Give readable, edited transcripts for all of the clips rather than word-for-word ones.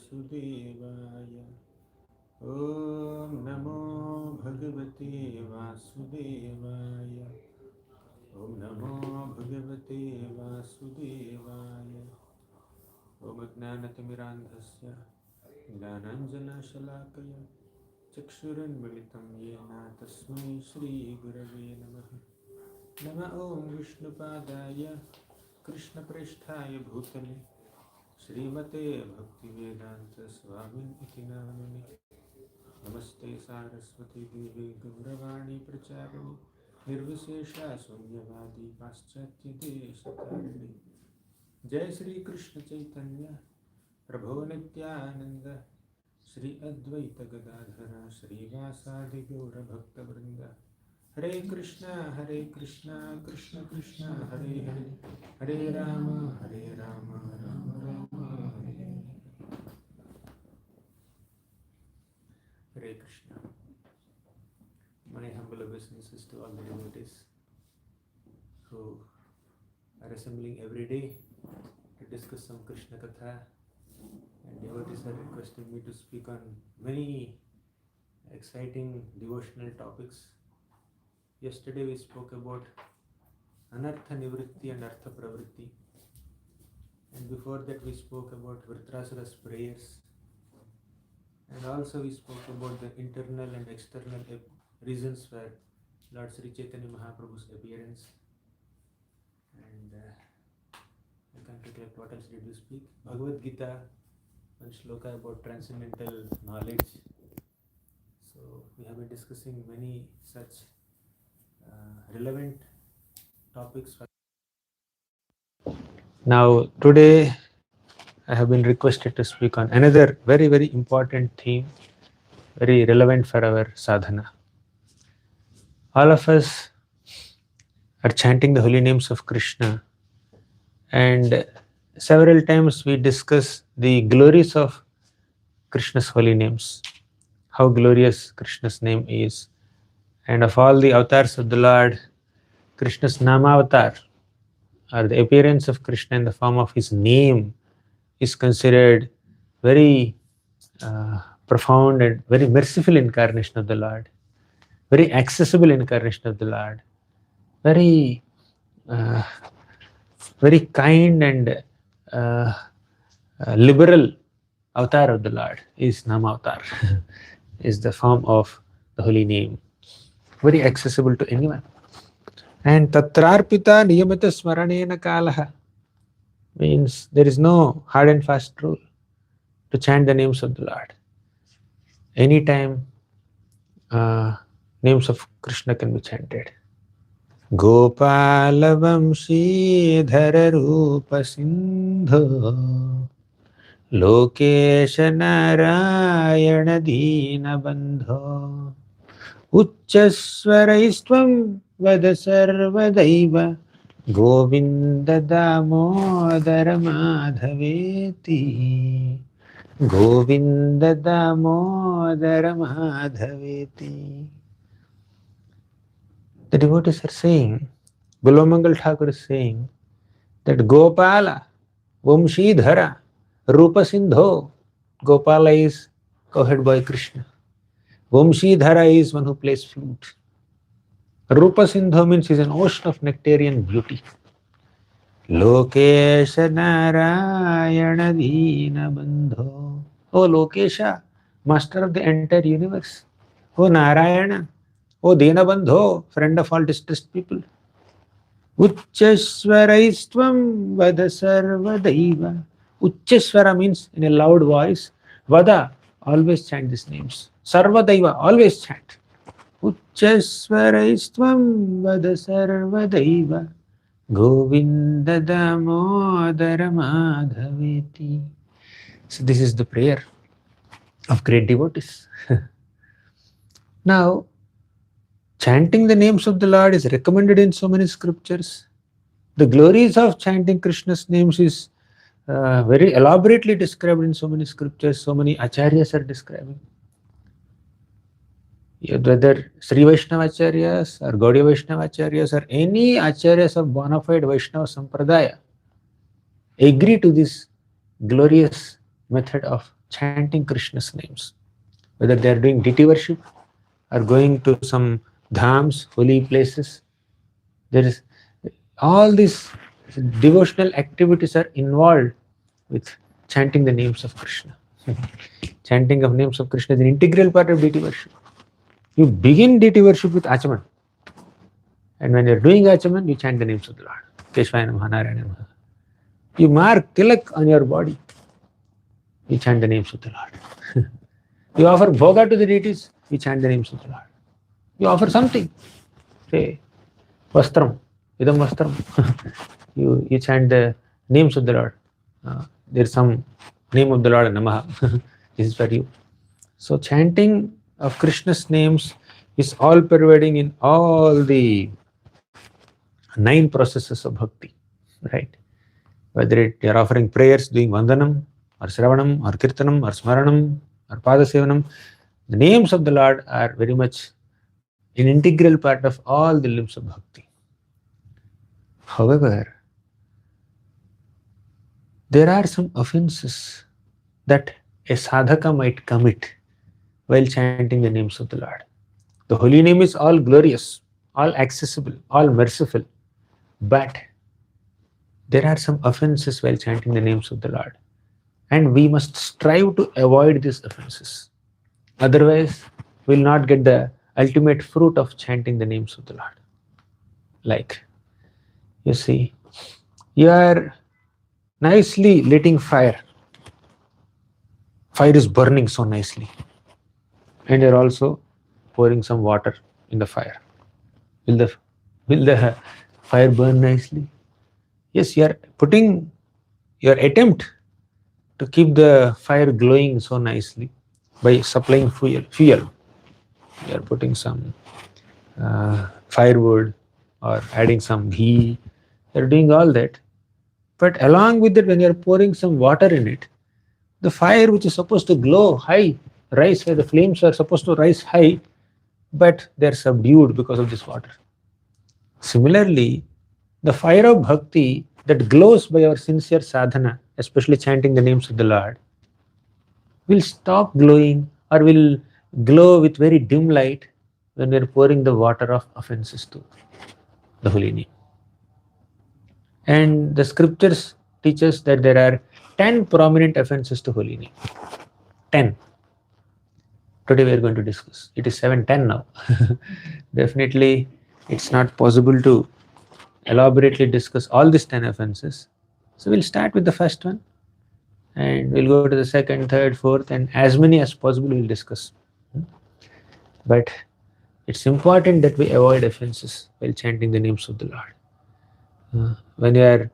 Vasudevaya. Om Namo Bhagavate Vasudevaya. Om Namo Bhagavate Vasudevaya. Om Ajnanatimirandhasya Jnananjana Shalakaya Chakshuranmilitam Yena Tasmai Shri Gurave Namaha. Nama Om Vishnupadaya Krishna Presthaya Bhutale Srimate Bhaktivedanta Swamin Iti Namani. Namaste Saraswati Devi Gauravani Pracharani Nirvishesha Sunyavadi Paschatya Desatarini. Jai Shri Krishna Chaitanya Prabhu Nityananda Shri Advaita Gadadhara Shri Vasadi Gaura Bhakta Vrinda. Hare Krishna Krishna Krishna Hare Hare, Hare Rama Rama Rama Hare. Hare Krishna. My humble obeisances to all the devotees who are assembling every day to discuss some Krishna Katha, and devotees are requesting me to speak on many exciting devotional topics. Yesterday we spoke about Anartha Nivritti and Artha Pravritti, and before that we spoke about Vritrasura's prayers, and also we spoke about the internal and external reasons for Lord Sri Chaitanya Mahaprabhu's appearance. And I can't recollect what else did we speak. Bhagavad Gita, one shloka about transcendental knowledge. So we have been discussing many such relevant topics. Now today I have been requested to speak on another very, very important theme, very relevant for our sadhana. All of us are chanting the holy names of Krishna, and several times we discuss the glories of Krishna's holy names, how glorious Krishna's name is. And of all the avatars of the Lord, Krishna's Nama Avatar, or the appearance of Krishna in the form of his name, is considered very profound and very merciful incarnation of the Lord, very accessible incarnation of the Lord, very very kind and liberal avatar of the Lord is Nama Avatar, is the form of the holy name, very accessible to anyone. And Tatrarpita Niyamata Smaranena Kalaha means there is no hard and fast rule to chant the names of the Lord. Anytime names of Krishna can be chanted. Gopala Vamshidhara Rupa Sindho Lokesha Narayana Dina Bandho Uchchaswaraistvam Vada Sarvadaiva Govinda Damodara Madhaveti Govinda Damodara Madhaveti. The devotees are saying, Bilomangal Thakur is saying that Gopala, Vamshidhara, Rupa Sindho, Gopala is cowherd boy Krishna. Vamshidhara is one who plays flute. Rupa Sindho means he is an ocean of nectarian beauty. Lokesha Narayana Dina Bandho. Oh Lokesha, master of the entire universe. Oh Narayana, oh Dinabandho, friend of all distressed people. Uchchaswaraistvam Vada Sarvadaiva. Uchchaswara means in a loud voice. Vada, always chant these names. Sarvadaiva, always chant. Uchchaswaraistvam Vada Sarvadaiva. Govinda Damodara Madhaveti. So this is the prayer of great devotees. Now, chanting the names of the Lord is recommended in so many scriptures. The glories of chanting Krishna's names is very elaborately described in so many scriptures. So many acharyas are describing. Whether Sri Vaishnava acharyas or Gaudiya Vaishnava acharyas or any acharyas of bona fide Vaishnava sampradaya agree to this glorious method of chanting Krishna's names. Whether they are doing deity worship or going to some dhams, holy places, there is all these devotional activities are involved with chanting the names of Krishna. Chanting of names of Krishna is an integral part of deity worship. You begin deity worship with Achaman, and when you're doing Achaman, you chant the names of the Lord. Keshvaya Namaha, Narayana Namaha. You mark tilak on your body, you chant the names of the Lord. You offer bhoga to the deities, you chant the names of the Lord. You offer something, say vastram, idam vastram. you chant the names of the Lord. There's some name of the Lord, Namaha. This is for you. So chanting of Krishna's names is all pervading in all the 9 processes of bhakti, right? Whether you're offering prayers, doing vandanam, or sravanam, or kirtanam, or smaranam, or padasevanam, the names of the Lord are very much an integral part of all the limbs of bhakti. However, there are some offenses that a sadhaka might commit while chanting the names of the Lord. The holy name is all glorious, all accessible, all merciful, but there are some offenses while chanting the names of the Lord, and we must strive to avoid these offenses. Otherwise, we will not get the ultimate fruit of chanting the names of the Lord. Like, you see, you are nicely lighting fire. Fire is burning so nicely, and you're also pouring some water in the fire. Will the fire burn nicely? Yes, you are putting your attempt to keep the fire glowing so nicely by supplying fuel. You are putting some firewood or adding some ghee. You are doing all that. But along with it, when you are pouring some water in it, the fire which is supposed to glow high, rise high, the flames are supposed to rise high, but they are subdued because of this water. Similarly, the fire of bhakti that glows by our sincere sadhana, especially chanting the names of the Lord, will stop glowing or will glow with very dim light when we are pouring the water of offenses to the holy name. And the scriptures teach us that there are 10 prominent offenses to holy name. 10. Today we are going to discuss. It is 7:10 now. Definitely, it's not possible to elaborately discuss all these 10 offenses. So we'll start with the first one, and we'll go to the second, third, fourth, and as many as possible we'll discuss. But it's important that we avoid offenses while chanting the names of the Lord. When you are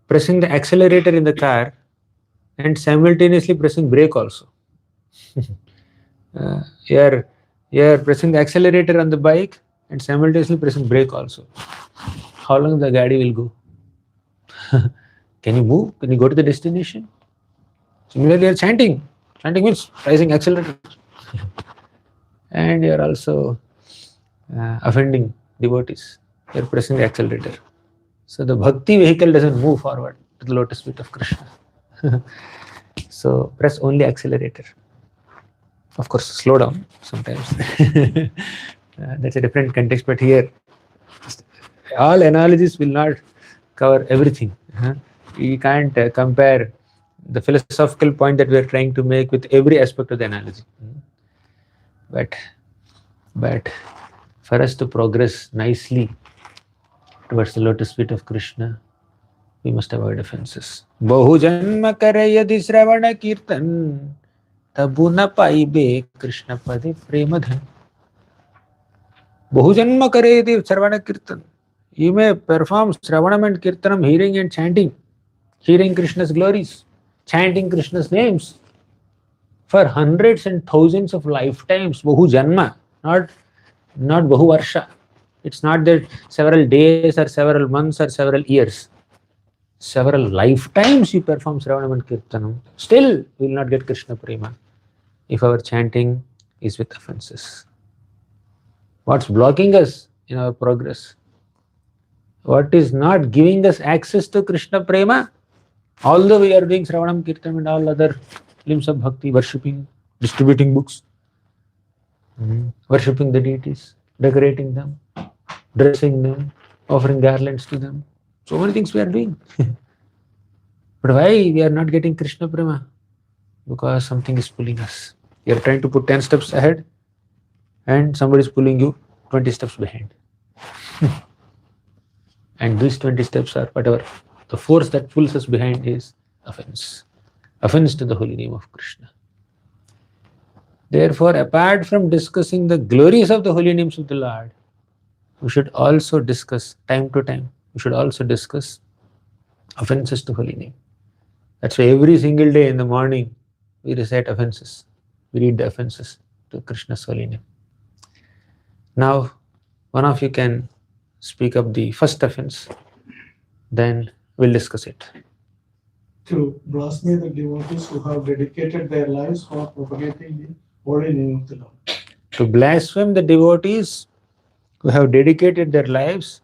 pressing the accelerator in the car and simultaneously pressing brake also. You are pressing the accelerator on the bike and simultaneously pressing brake also. How long the gadi will go? Can you move? Can you go to the destination? Similarly, you are chanting. Chanting means pressing accelerator. And you are also offending devotees. You are pressing the accelerator. So the bhakti vehicle doesn't move forward to the lotus feet of Krishna. So press only accelerator. Of course, slow down sometimes. That's a different context, but here, all analogies will not cover everything. You can't compare the philosophical point that we are trying to make with every aspect of the analogy. But for us to progress nicely towards the lotus feet of Krishna, we must avoid offenses. Bahu janma kare yadi shravana kirtan tabu na paibe Krishna pade premadhan. Bahu janma kare yadi shravana kirtan. You may perform shravanam and kirtanam, hearing and chanting, hearing Krishna's glories, chanting Krishna's names for hundreds and thousands of lifetimes. Bahu janma, not bahu varsha. It's not that several days or several months or several years. Several lifetimes you perform Sravanam and Kirtanam. Still, we will not get Krishna Prema if our chanting is with offenses. What's blocking us in our progress? What is not giving us access to Krishna Prema? Although we are doing Sravanam, Kirtanam and all other films of bhakti, worshipping, distributing books, worshipping the deities, decorating them, dressing them, offering garlands to them. So many things we are doing. But why we are not getting Krishna Prema? Because something is pulling us. You are trying to put 10 steps ahead and somebody is pulling you 20 steps behind. And these 20 steps are whatever. The force that pulls us behind is offense. Offense to the holy name of Krishna. Therefore, apart from discussing the glories of the holy names of the Lord, we should also discuss, time to time, we should also discuss offenses to holy name. That's why every single day in the morning, we recite offenses. We read the offenses to Krishna's holy name. Now, one of you can speak up the first offense, then we'll discuss it. To blaspheme the devotees who have dedicated their lives for propagating the holy name of the Lord. To blaspheme the devotees who have dedicated their lives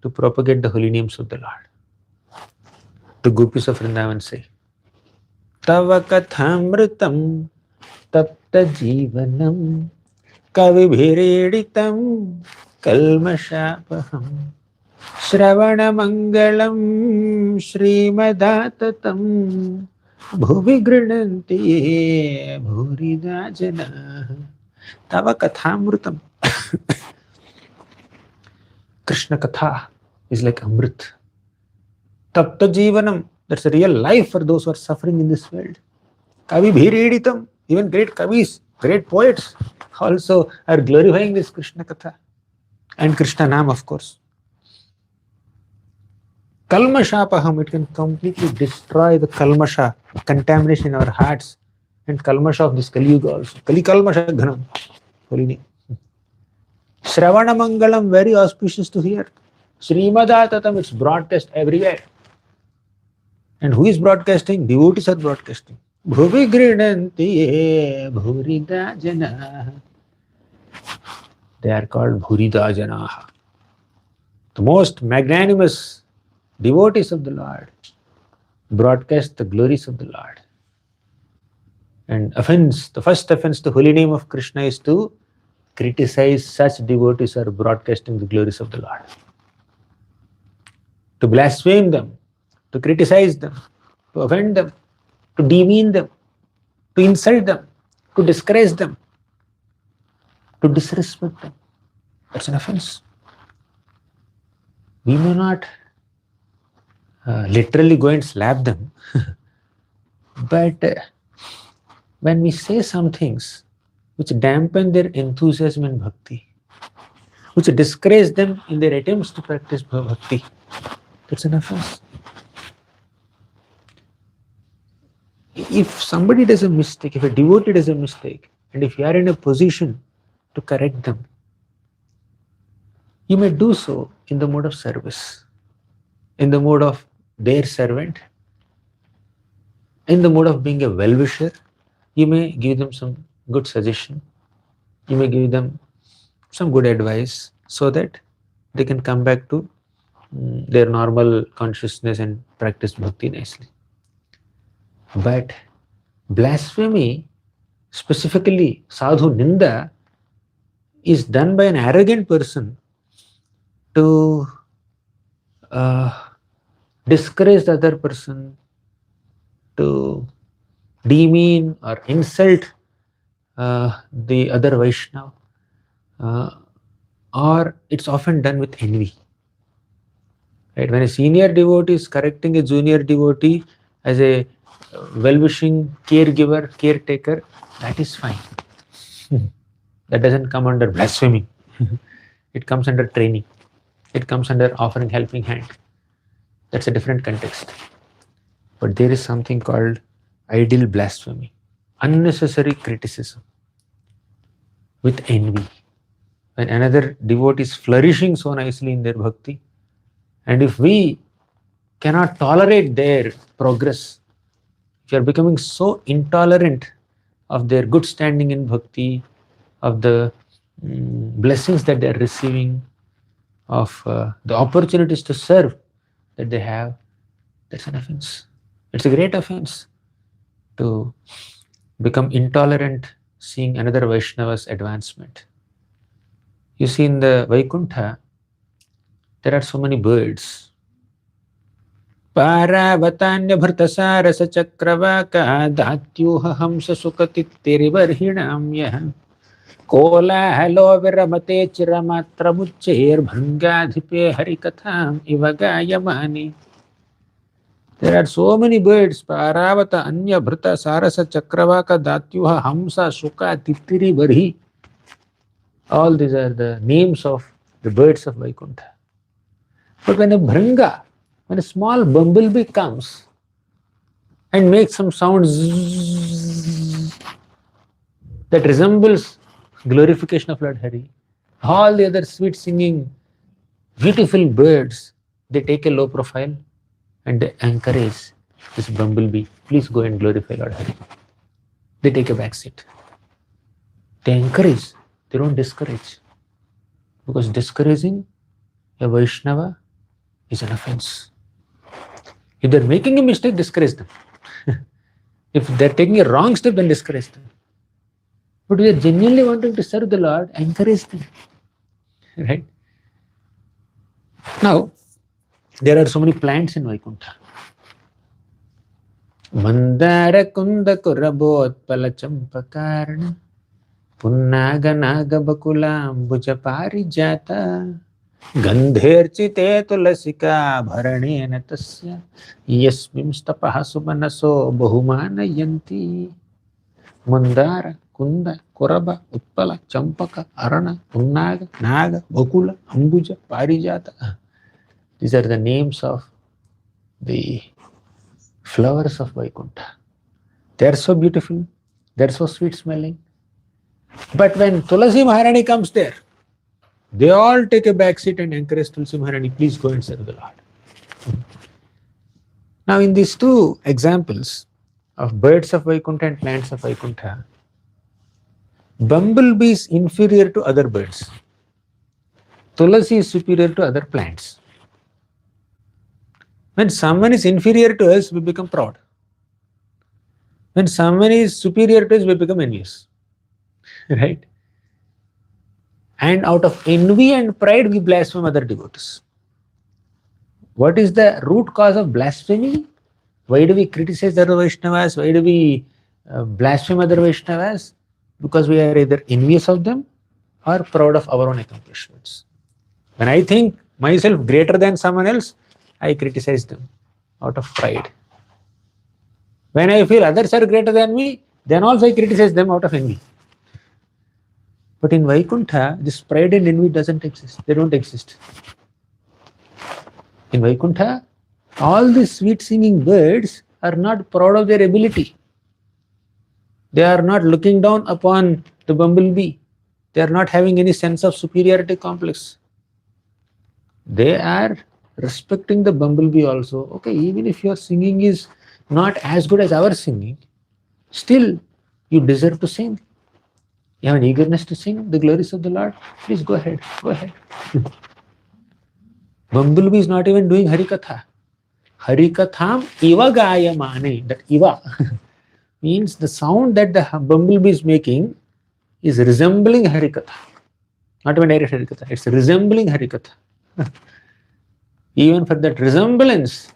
to propagate the holy names of the Lord. The gopis of Vrindavan say, Tava kathamritam tapta jivanam kavibhireditam kalmashapaham Shravana mangalam Srimadatam Bhuvi grinanti Bhurida jana Tava kathamritam. Krishna Katha is like Amrit. Tapta Jivanam, that's a real life for those who are suffering in this world. Kavi Bhireditam, even great Kavis, great poets also are glorifying this Krishna Katha. And Krishna Nam, of course. Kalmashapaham, it can completely destroy the kalmasha, contamination in our hearts, and kalmasha of this Kali Yuga also. Kali Kalmasha Ghanam, holy name. Shravana Mangalam, very auspicious to hear. Srimadatam, it's broadcast everywhere. And who is broadcasting? Devotees are broadcasting. Bhuvi grinanti bhurida jana. They are called Bhurida janaha. The most magnanimous devotees of the Lord broadcast the glories of the Lord. And offense, the first offense to holy name of Krishna is to criticize such devotees who are broadcasting the glories of the Lord. To blaspheme them, to criticize them, to offend them, to demean them, to insult them, to disgrace them, to disrespect them. That's an offense. We may not literally go and slap them, but when we say some things which dampen their enthusiasm in bhakti, which discourage them in their attempts to practice bhakti, that's an offense. If somebody does a mistake, if a devotee does a mistake, and if you are in a position to correct them, you may do so in the mode of service, in the mode of their servant, in the mode of being a well-wisher. You may give them some good suggestion, you may give them some good advice so that they can come back to their normal consciousness and practice bhakti nicely. But blasphemy, specifically sadhu ninda, is done by an arrogant person to discourage the other person, to demean or insult the other Vaishnava, or it's often done with envy. Right? When a senior devotee is correcting a junior devotee as a well-wishing caregiver, caretaker, that is fine. That doesn't come under blasphemy. It comes under training. It comes under offering helping hand. That's a different context. But there is something called idle blasphemy, unnecessary criticism with envy. When another devotee is flourishing so nicely in their bhakti, and if we cannot tolerate their progress, if you are becoming so intolerant of their good standing in bhakti, of the blessings that they are receiving, of the opportunities to serve that they have, that's an offense. It's a great offense. to become intolerant seeing another Vaishnava's advancement. You see, in the Vaikuntha, there are so many birds. Paravatanya bhrtasarasa chakravaka datyuha hamsa sukatitirivarhinamya kola viramate chiramatra mucchair bhangadhipe harikatham ivagayamani. There are so many birds. Paravata anya bhrta sarasa chakravaka datyuha hamsa suka titiri varhi. All these are the names of the birds of Vaikuntha. But when a small bumblebee comes and makes some sound that resembles glorification of Lord Hari, all the other sweet singing, beautiful birds, they take a low profile and they encourage this bumblebee, please go and glorify Lord Hari. They take a back seat. They encourage, they don't discourage. Because discouraging a Vaishnava is an offense. If they're making a mistake, discourage them. If they're taking a wrong step, then discourage them. But we are genuinely wanting to serve the Lord, encourage them. Right? Now, there are so many plants in Vaikuntha. Mandara kunda kurabot palachampakarna punnaga naga bakulam bujapari jata gandherchite tulasika bharanena tasya yasmimstapaha sumanaso bahumanayanti. Mandara, Kunda, Koraba, Utpala, Champaka, Arana, Punnaga, Naga, Bakula, Ambuja, Parijata. These are the names of the flowers of Vaikuntha. They are so beautiful, they are so sweet smelling. But when Tulasi Maharani comes there, they all take a back seat and encourage Tulsi Maharani, please go and serve the Lord. Now, in these two examples of birds of Vaikuntha and plants of Vaikuntha, bumblebee is inferior to other birds. Tulasi is superior to other plants. When someone is inferior to us, we become proud. When someone is superior to us, we become envious. Right? And out of envy and pride, we blaspheme other devotees. What is the root cause of blasphemy? Why do we criticize other Vaishnavas? Why do we blaspheme other Vaishnavas? Because we are either envious of them or proud of our own accomplishments. When I think myself greater than someone else, I criticize them out of pride. When I feel others are greater than me, then also I criticize them out of envy. But in Vaikuntha, this pride and envy doesn't exist. They don't exist. In Vaikuntha, all these sweet singing birds are not proud of their ability. They are not looking down upon the bumblebee. They are not having any sense of superiority complex. They are respecting the bumblebee also. Okay, even if your singing is not as good as our singing, still you deserve to sing. You have an eagerness to sing the glories of the Lord. Please go ahead. Go ahead. Bumblebee is not even doing Harikatha. Harikatham iva gayamane. That iva means the sound that the bumblebee is making is resembling Harikatha. Not even direct Harikatha. It's resembling Harikatha. Even for that resemblance,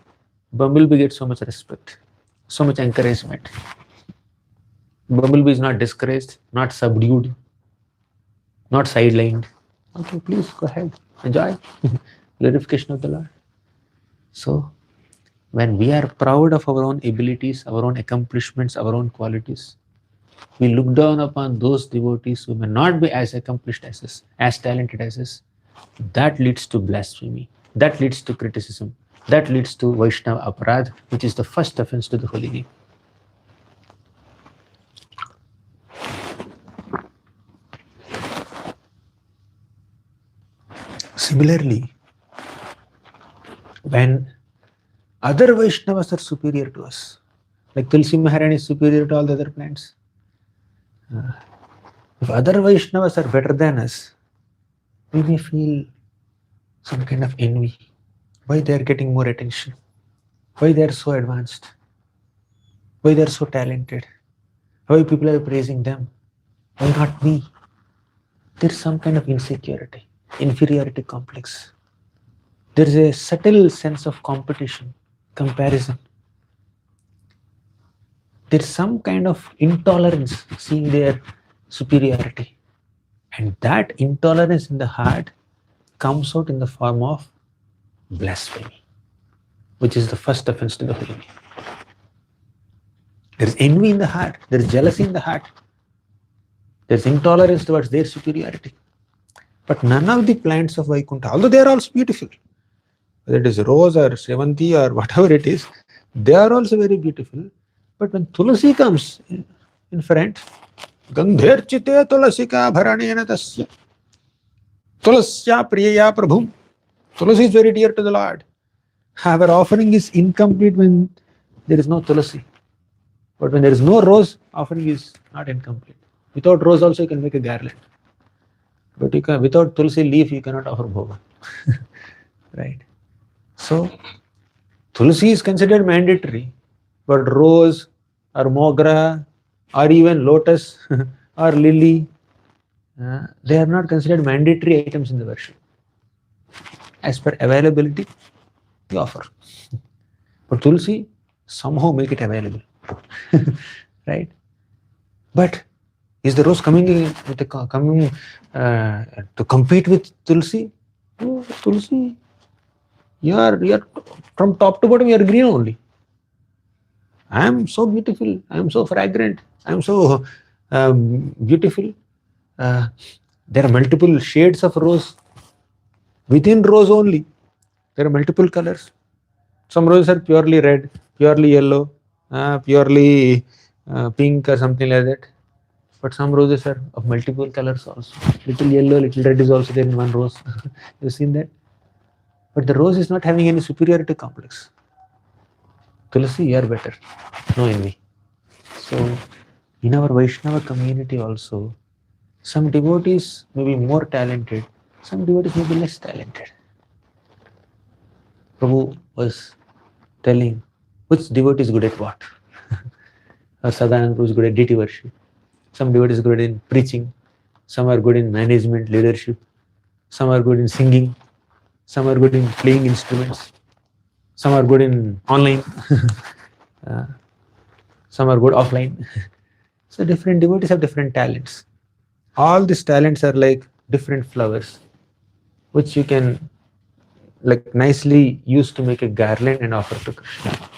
bumblebee gets so much respect, so much encouragement. Bumblebee is not discouraged, not subdued, not sidelined. Okay, please go ahead, enjoy glorification of the Lord. So, when we are proud of our own abilities, our own accomplishments, our own qualities, we look down upon those devotees who may not be as accomplished as us, as talented as us. That leads to blasphemy. That leads to criticism. That leads to Vaishnava Aparadha, which is the first offense to the holy name. Similarly, when other Vaishnavas are superior to us, like Tulsi Maharani is superior to all the other plants, if other Vaishnavas are better than us, we may feel some kind of envy. Why they are getting more attention? Why they are so advanced? Why they are so talented? Why people are praising them? Why not me? There's some kind of insecurity, inferiority complex. There's a subtle sense of competition, comparison. There's some kind of intolerance, seeing their superiority. And that intolerance in the heart comes out in the form of blasphemy, which is the first offense to the holy name. There's envy in the heart, there's jealousy in the heart, there's intolerance towards their superiority. But none of the plants of Vaikuntha, although they are also beautiful, whether it is rose or sevanti or whatever it is, they are also very beautiful. But when Tulasi comes in front, Gandher chite tulasika bharanena tasya tulasya priyaya prabhum. Tulasi is very dear to the Lord. Our offering is incomplete when there is no Tulasi. But when there is no rose, offering is not incomplete. Without rose also you can make a garland. But you can, without Tulsi leaf you cannot offer bhoga. Right? So, Tulsi is considered mandatory, but rose or mogra or even lotus or lily, they are not considered mandatory items in the worship. As per availability, you offer. But Tulsi, somehow make it available. Right? But is the rose coming to compete with Tulsi? No, Tulsi, you are from top to bottom, you are green only. I am so beautiful, I am so fragrant, I am so beautiful. There are multiple shades of rose. Within rose only, there are multiple colors. Some roses are purely red, purely yellow, purely pink or something like that. But some roses are of multiple colors also. Little yellow, little red is also there in one rose. You've seen that? But the rose is not having any superiority complex. Tulasi, you are better. No envy. So, in our Vaishnava community also, some devotees may be more talented, some devotees may be less talented. Prabhu was telling which devotee is good at what. Or Sadananda Prabhu is good at deity worship. Some devotees are good in preaching, some are good in management, leadership, some are good in singing, some are good in playing instruments, some are good in online, some are good offline. So different devotees have different talents. All these talents are like different flowers, which you can like nicely use to make a garland and offer to Krishna.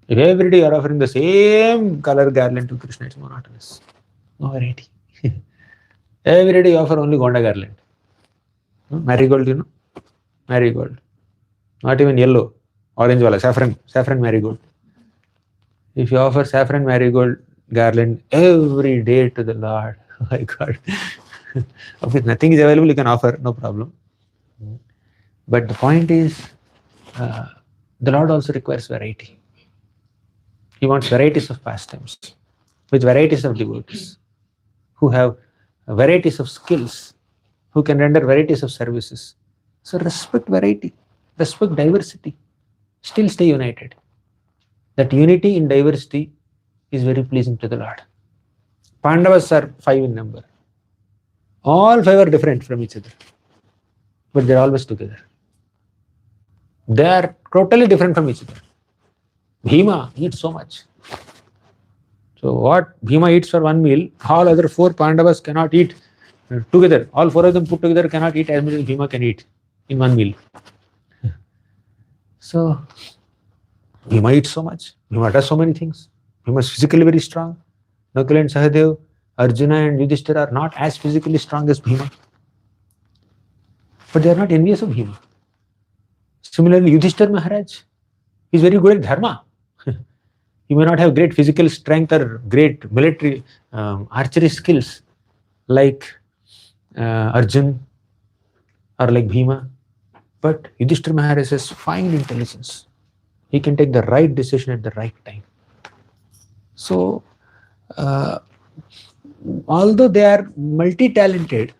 If every day you are offering the same color garland to Krishna, it's monotonous. No variety. Every day you offer only Gonda garland. Marigold, you know? Marigold. Not even yellow. Orange wala, saffron marigold. If you offer saffron marigold garland every day to the Lord, oh my God. If nothing is available, you can offer, no problem. But the point is, the Lord also requires variety. He wants varieties of pastimes, with varieties of devotees, who have varieties of skills, who can render varieties of services. So respect variety, respect diversity, still stay united. That unity in diversity is very pleasing to the Lord. Pandavas are 5 in number. All 5 are different from each other, but they're always together. They are totally different from each other. Bhima eats so much. So what Bhima eats for one meal, all other 4 Pandavas cannot eat together. All 4 of them put together cannot eat as much as Bhima can eat in one meal. So Bhima eats so much. Bhima does so many things. Bhima is physically very strong. Nakula and Sahadev, Arjuna and Yudhishthira are not as physically strong as Bhima. But they are not envious of Bhima. Similarly, Yudhishthira Maharaj is very good at dharma. He may not have great physical strength or great military archery skills like Arjun or like Bhima. But Yudhishthira Maharaj has fine intelligence. He can take the right decision at the right time. So, although they are multi-talented,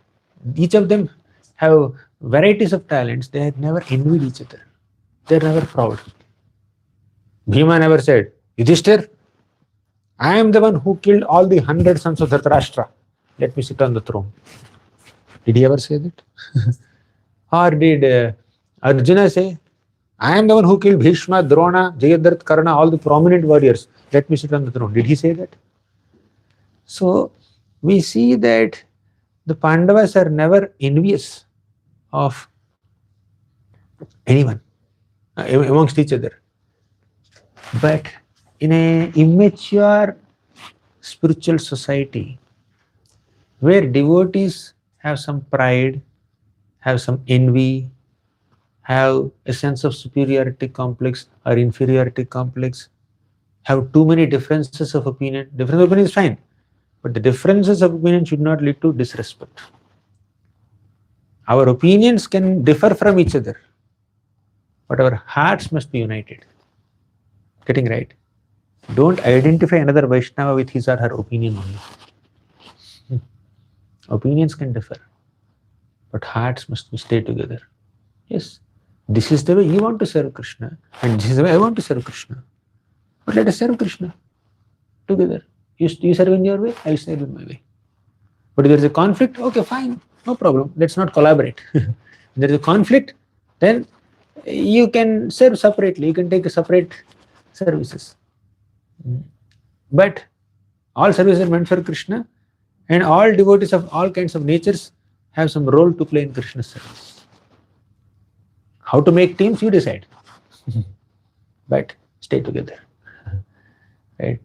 each of them have varieties of talents, they have never envied each other. They are never proud. Bhima never said, Yudhishthir, I am the one who killed all the 100 sons of Dhritarashtra. Let me sit on the throne. Did he ever say that? Or did Arjuna say, I am the one who killed Bhishma, Drona, Jayadratha, Karna, all the prominent warriors. Let me sit on the throne. Did he say that? So we see that the Pandavas are never envious of anyone amongst each other. But in an immature spiritual society where devotees have some pride, have some envy, have a sense of superiority complex or inferiority complex, have too many differences of opinion. Difference of opinion is fine, but the differences of opinion should not lead to disrespect. Our opinions can differ from each other, but our hearts must be united. Getting right? Don't identify another Vaishnava with his or her opinion only. Opinions can differ, but hearts must stay together. Yes, this is the way you want to serve Krishna, and this is the way I want to serve Krishna. But let us serve Krishna together. You serve in your way, I serve in my way. But if there is a conflict, okay, fine, no problem. Let's not collaborate. If there is a conflict, then you can serve separately. You can take a separate services. But all services are meant for Krishna, and all devotees of all kinds of natures have some role to play in Krishna's service. How to make teams, you decide. But stay together. Right?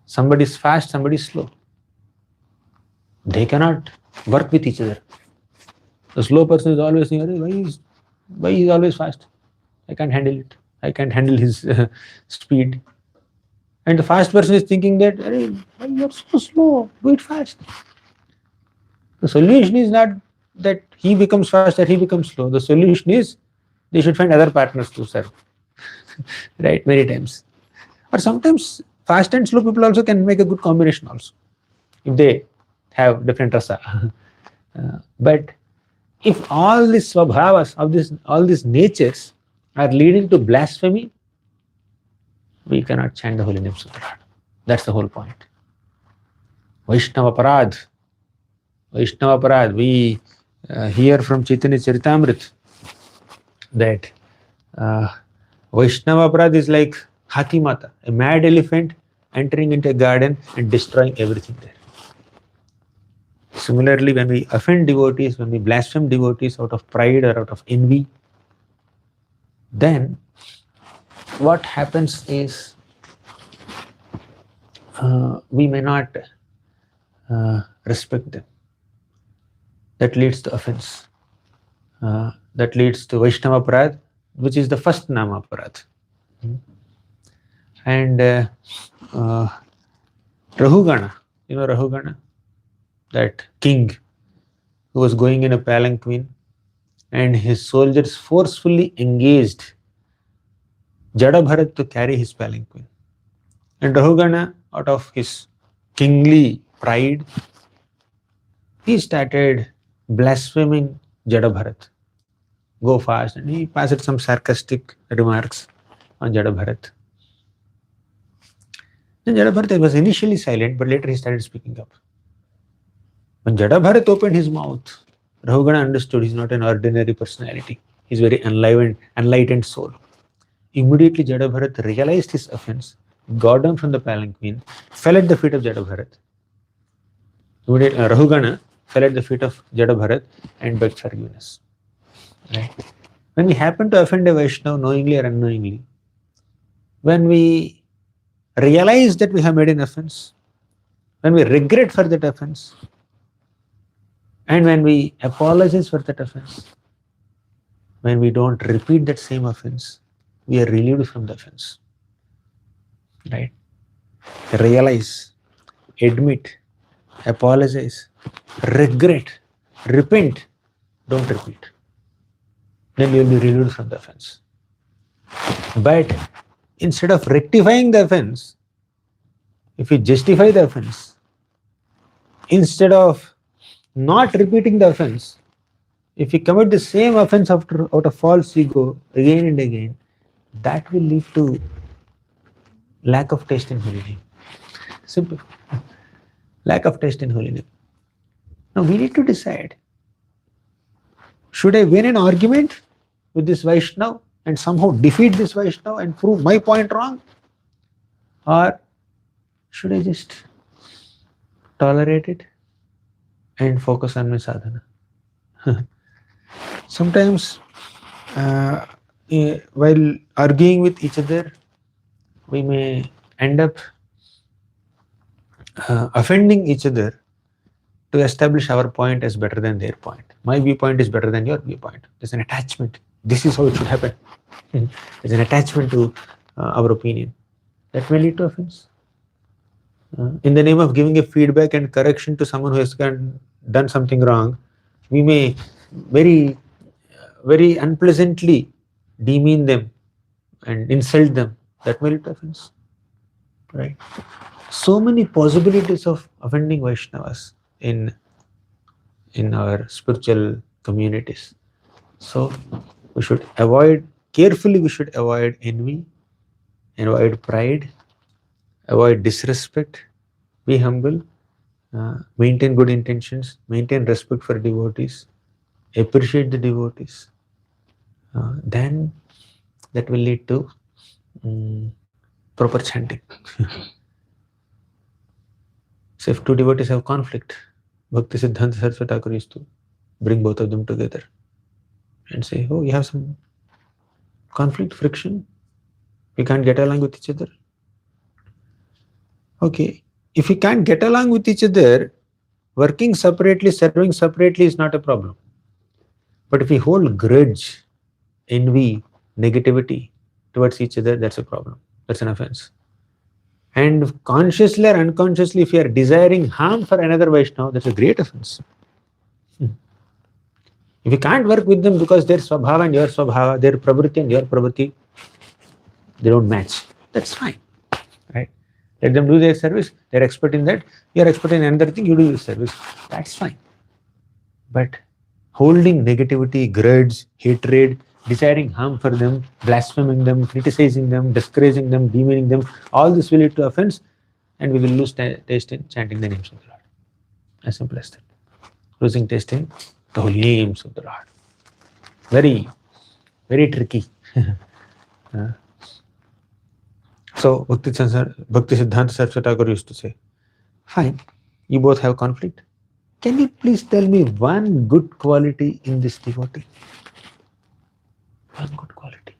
Somebody is fast, somebody is slow. They cannot work with each other. The slow person is always thinking, why is he always fast? I can't handle it. I can't handle his speed. And the fast person is thinking that, why you are so slow? Do it fast. The solution is not that he becomes fast or he becomes slow. The solution is they should find other partners to serve. Right? Many times. Or sometimes fast and slow people also can make a good combination also, if they have different rasa. But if all these svabhavas, all these natures are leading to blasphemy, we cannot chant the holy names of the Lord. That's the whole point. Vaishnava Aparadha. Vaishnava Aparadha. We hear from Chaitanya Charitamrita that Vaishnava Aparadha is like Hathi Mata, a mad elephant entering into a garden and destroying everything there. Similarly, when we offend devotees, when we blaspheme devotees out of pride or out of envy, then what happens is we may not respect them. That leads to offense. That leads to Vaishnava Aparadha, which is the first Nama Aparadha. And Rahugana, you know Rahugana, that king who was going in a palanquin, and his soldiers forcefully engaged Jadabharat to carry his palanquin. And Rahugana, out of his kingly pride, he started blaspheming Jadabharat. Go fast. And he passed some sarcastic remarks on Jadabharat. Then Jadabharat was initially silent, but later he started speaking up. When Jadabharat opened his mouth, Rahugana understood he's not an ordinary personality. He's very enlightened soul. Immediately Jadabharat realized his offense, got down from the palanquin, fell at the feet of Jadabharat. Immediately Rahugana fell at the feet of Jadabharat and begged forgiveness. Right? When we happen to offend a Vaishnava knowingly or unknowingly, when we realize that we have made an offense, when we regret for that offense, and when we apologize for that offense, when we don't repeat that same offense, we are relieved from the offense. Right? Realize, admit, apologize, regret, repent, don't repeat. Then you will be relieved from the offense. But instead of rectifying the offense, if you justify the offense, instead of not repeating the offense, if you commit the same offense out of false ego again and again, that will lead to lack of taste in holy name. Simple. Lack of taste in holy name. Now we need to decide, should I win an argument with this Vaishnava and somehow defeat this Vaishnava and prove my point wrong? Or should I just tolerate it and focus on my sadhana? Sometimes while arguing with each other, we may end up offending each other to establish our point as better than their point. My viewpoint is better than your viewpoint. There's an attachment. This is how it should happen. There's an attachment to our opinion. That may lead to offense. In the name of giving a feedback and correction to someone who has done something wrong, we may very unpleasantly demean them and insult them. That may lead to offense. Right? So many possibilities of offending Vaishnavas in our spiritual communities. So we should avoid envy, avoid pride, avoid disrespect, be humble, maintain good intentions, maintain respect for devotees, appreciate the devotees. Then that will lead to proper chanting. So if two devotees have conflict, Bhakti Siddhanta Saraswati Thakur used to bring both of them together and say, oh, you have some conflict, friction, we can't get along with each other. Okay, if we can't get along with each other, working separately, serving separately is not a problem. But if we hold grudge, envy, negativity towards each other, that's a problem. That's an offense. And consciously or unconsciously, if you are desiring harm for another Vaishnava, that's a great offense. If you can't work with them because their swabhava and your swabhava, their pravritti and your pravritti, they don't match, that's fine. Right? Let them do their service, they're expert in that, you're expert in another thing, you do your service, that's fine. But holding negativity, grudge, hatred, desiring harm for them, blaspheming them, criticizing them, discouraging them, demeaning them, all this will lead to offense and we will lose taste in chanting the names of the Lord. As simple as that. Losing taste in the holy names of the Lord. Very, very tricky. So Bhakti Siddhanta Saraswati Thakur used to say, fine, you both have conflict. Can you please tell me one good quality in this devotee? One good quality.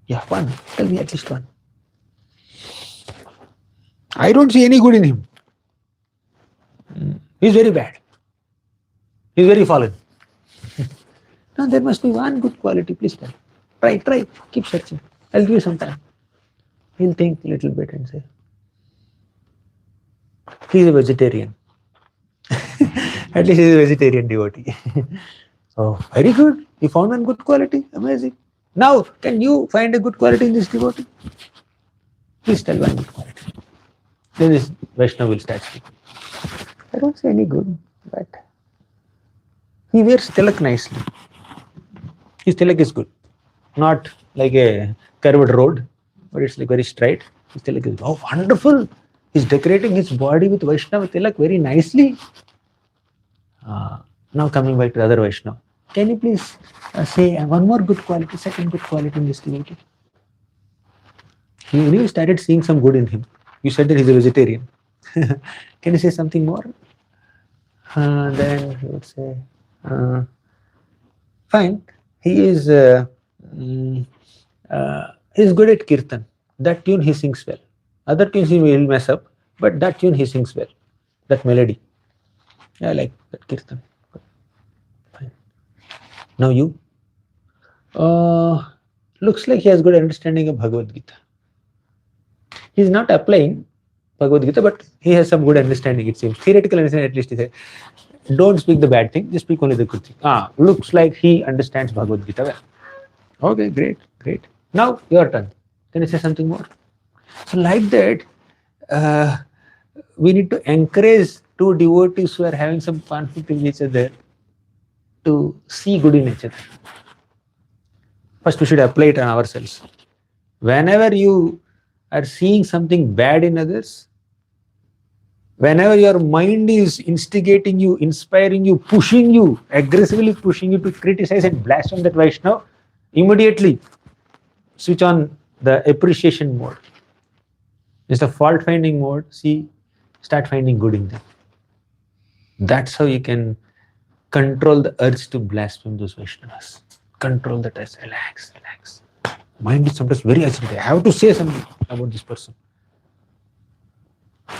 Yeah, one. Tell me at least one. I don't see any good in him. He's very bad. He's very fallen. No, there must be one good quality. Please tell. Try. Keep searching. I'll give you some time. He'll think a little bit and say, he's a vegetarian. At least he's a vegetarian devotee. So, very good. You found one good quality. Amazing. Now, can you find a good quality in this devotee? Please tell one good quality. Then this Vaishnava will start speaking. I don't say any good, but he wears tilak nicely. His tilak is good. Not like a curved road, but it's like very straight. His tilak is, oh, wonderful. He's decorating his body with Vaishnava tilak very nicely. Now coming back to the other Vaishnava. Can you please say one more good quality, second good quality in this devotee? You started seeing some good in him. You said that he's a vegetarian. Can you say something more? Then he would say, fine, he is he's good at kirtan. That tune he sings well. Other tunes he will mess up, but that tune he sings well. That melody. I like that kirtan. Fine. Now you. Looks like he has good understanding of Bhagavad Gita. He is not applying Bhagavad Gita, but he has some good understanding, it seems. Theoretical understanding, at least he said. Don't speak the bad thing, just speak only the good thing. Looks like he understands Bhagavad Gita well. Okay, great. Now your turn. Can you say something more? So like that, we need to encourage two devotees who are having some conflict with each other to see good in each other. First, we should apply it on ourselves. Whenever you are seeing something bad in others, Whenever your mind is instigating you, inspiring you, pushing you, aggressively pushing you to criticize and blaspheme that Vaishnava, immediately switch on the appreciation mode. Instead of fault finding mode, start finding good in them. That's how you can control the urge to blaspheme those Vaishnavas. Control that urge. Relax, relax. Mind is sometimes very agitated. I have to say something about this person.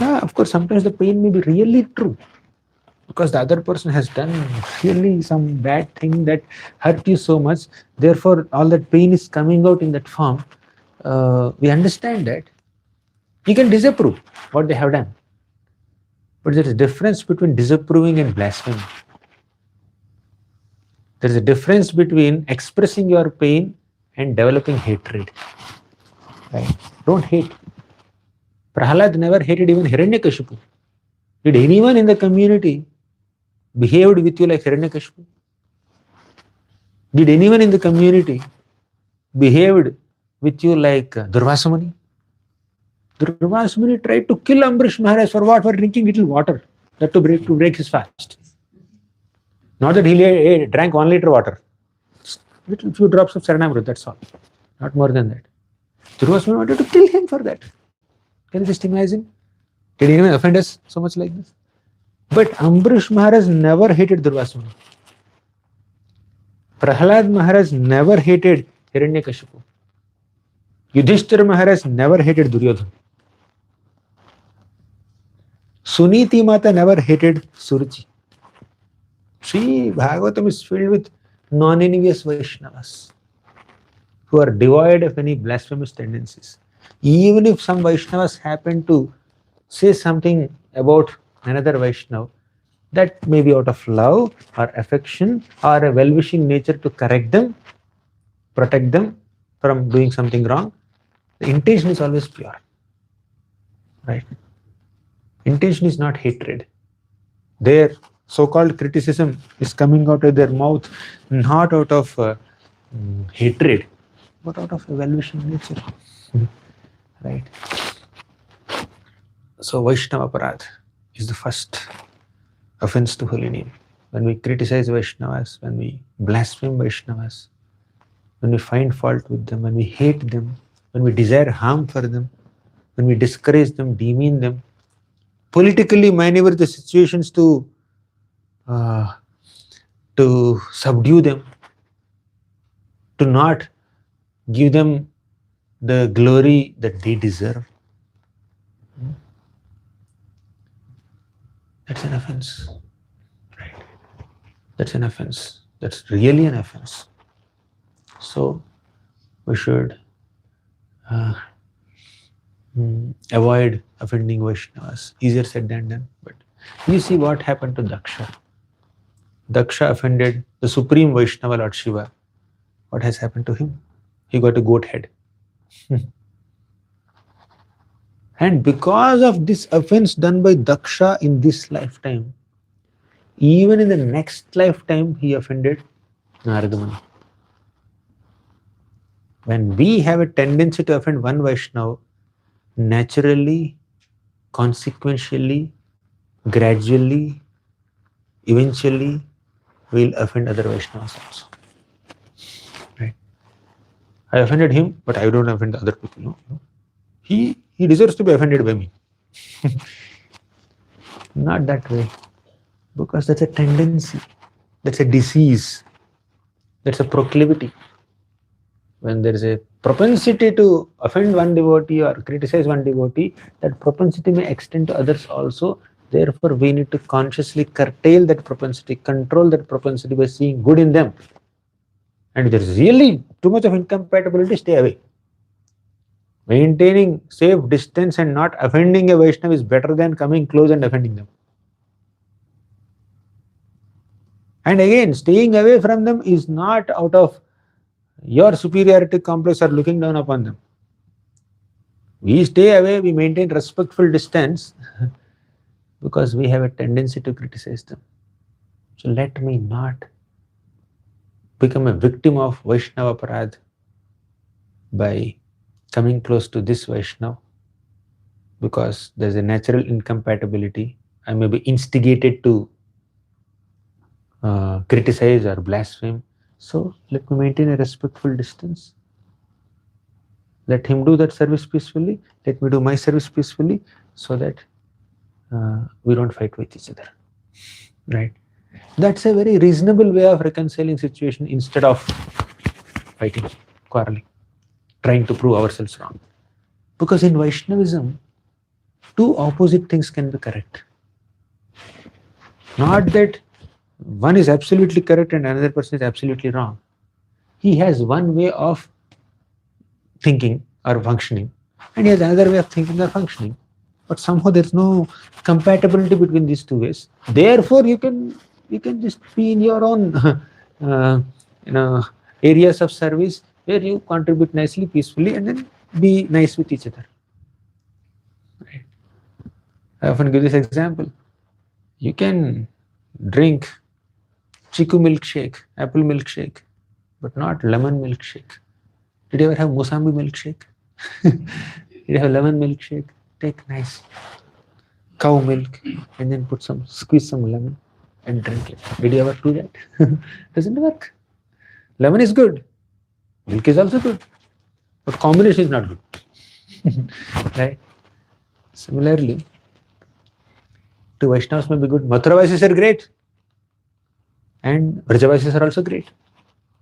Yeah, of course, sometimes the pain may be really true because the other person has done really some bad thing that hurt you so much. Therefore, all that pain is coming out in that form. We understand that. You can disapprove what they have done. But there is a difference between disapproving and blasphemy. There is a difference between expressing your pain and developing hatred. Right? Don't hate. Prahalad never hated even Hiranyakashipu. Did anyone in the community behaved with you like Hiranyakashipu? Did anyone in the community behaved with you like Durvasa Muni? Durvasa Muni tried to kill Ambrish Maharaj for what? For drinking little water. That to break his fast. Not that he drank 1 liter water. Little few drops of Saranamrita, that's all. Not more than that. Durvasa Muni wanted to kill him for that. Can you just imagine? Did anyone offend us so much like this? But Ambrish Maharaj never hated Durvasa Muni. Prahalad Maharaj never hated Hiranyakashipu. Yudhishthira Maharaj never hated Duryodhana. Suniti Mata never hated Suruchi. See, Bhagavatam is filled with non-envious Vaishnavas who are devoid of any blasphemous tendencies. Even if some Vaishnavas happen to say something about another Vaishnava, that may be out of love or affection or a well-wishing nature to correct them, protect them from doing something wrong, the intention is always pure. Right? Intention is not hatred. Their so-called criticism is coming out of their mouth not out of hatred, but out of a well-wishing nature. Right? So Vaishnava Aparadha is the first offense to holy name. When we criticize Vaishnavas, when we blaspheme Vaishnavas, when we find fault with them, when we hate them, when we desire harm for them, when we discourage them, demean them, politically maneuver the situations to subdue them, to not give them the glory that they deserve. That's an offense. Right? That's an offense. That's really an offense. So we should avoid offending Vaishnavas. Easier said than done. But you see what happened to Daksha. Daksha offended the supreme Vaishnava Lord Shiva. What has happened to him? He got a goat head. And because of this offense done by Daksha in this lifetime, even in the next lifetime he offended Narada Muni. When we have a tendency to offend one Vaishnava, naturally, consequentially, gradually, eventually, we'll offend other Vaishnavas also. Right? I offended him, but I don't offend the other people. No? He deserves to be offended by me. Not that way. Because that's a tendency. That's a disease. That's a proclivity. When there is a propensity to offend one devotee or criticize one devotee, that propensity may extend to others also. Therefore, we need to consciously curtail that propensity, control that propensity by seeing good in them. And if there is really too much of incompatibility, stay away. Maintaining safe distance and not offending a Vaishnava is better than coming close and offending them. And again, staying away from them is not out of your superiority complex or looking down upon them. We stay away, we maintain respectful distance because we have a tendency to criticize them. So let me not become a victim of Vaishnava Aparadha by coming close to this Vaishnava, because there's a natural incompatibility. I may be instigated to criticize or blaspheme. So let me maintain a respectful distance. Let him do that service peacefully. Let me do my service peacefully, so that we don't fight with each other. Right? That's a very reasonable way of reconciling situation instead of fighting, quarreling, trying to prove ourselves wrong. Because in Vaishnavism, two opposite things can be correct. Not that one is absolutely correct and another person is absolutely wrong. He has one way of thinking or functioning, and he has another way of thinking or functioning. But somehow there's no compatibility between these two ways. Therefore, you can just be in your own areas of service where you contribute nicely, peacefully, and then be nice with each other. Right? I often give this example. You can drink chiku milkshake, apple milkshake, but not lemon milkshake. Did you ever have Musambi milkshake? Did you have lemon milkshake? Take nice cow milk and then squeeze some lemon and drink it. Did you ever do that? Doesn't work. Lemon is good. Milk is also good. But combination is not good. Right? Similarly, two Vaishnavas may be good. Mathuravasis are great. And Vrajavasis are also great.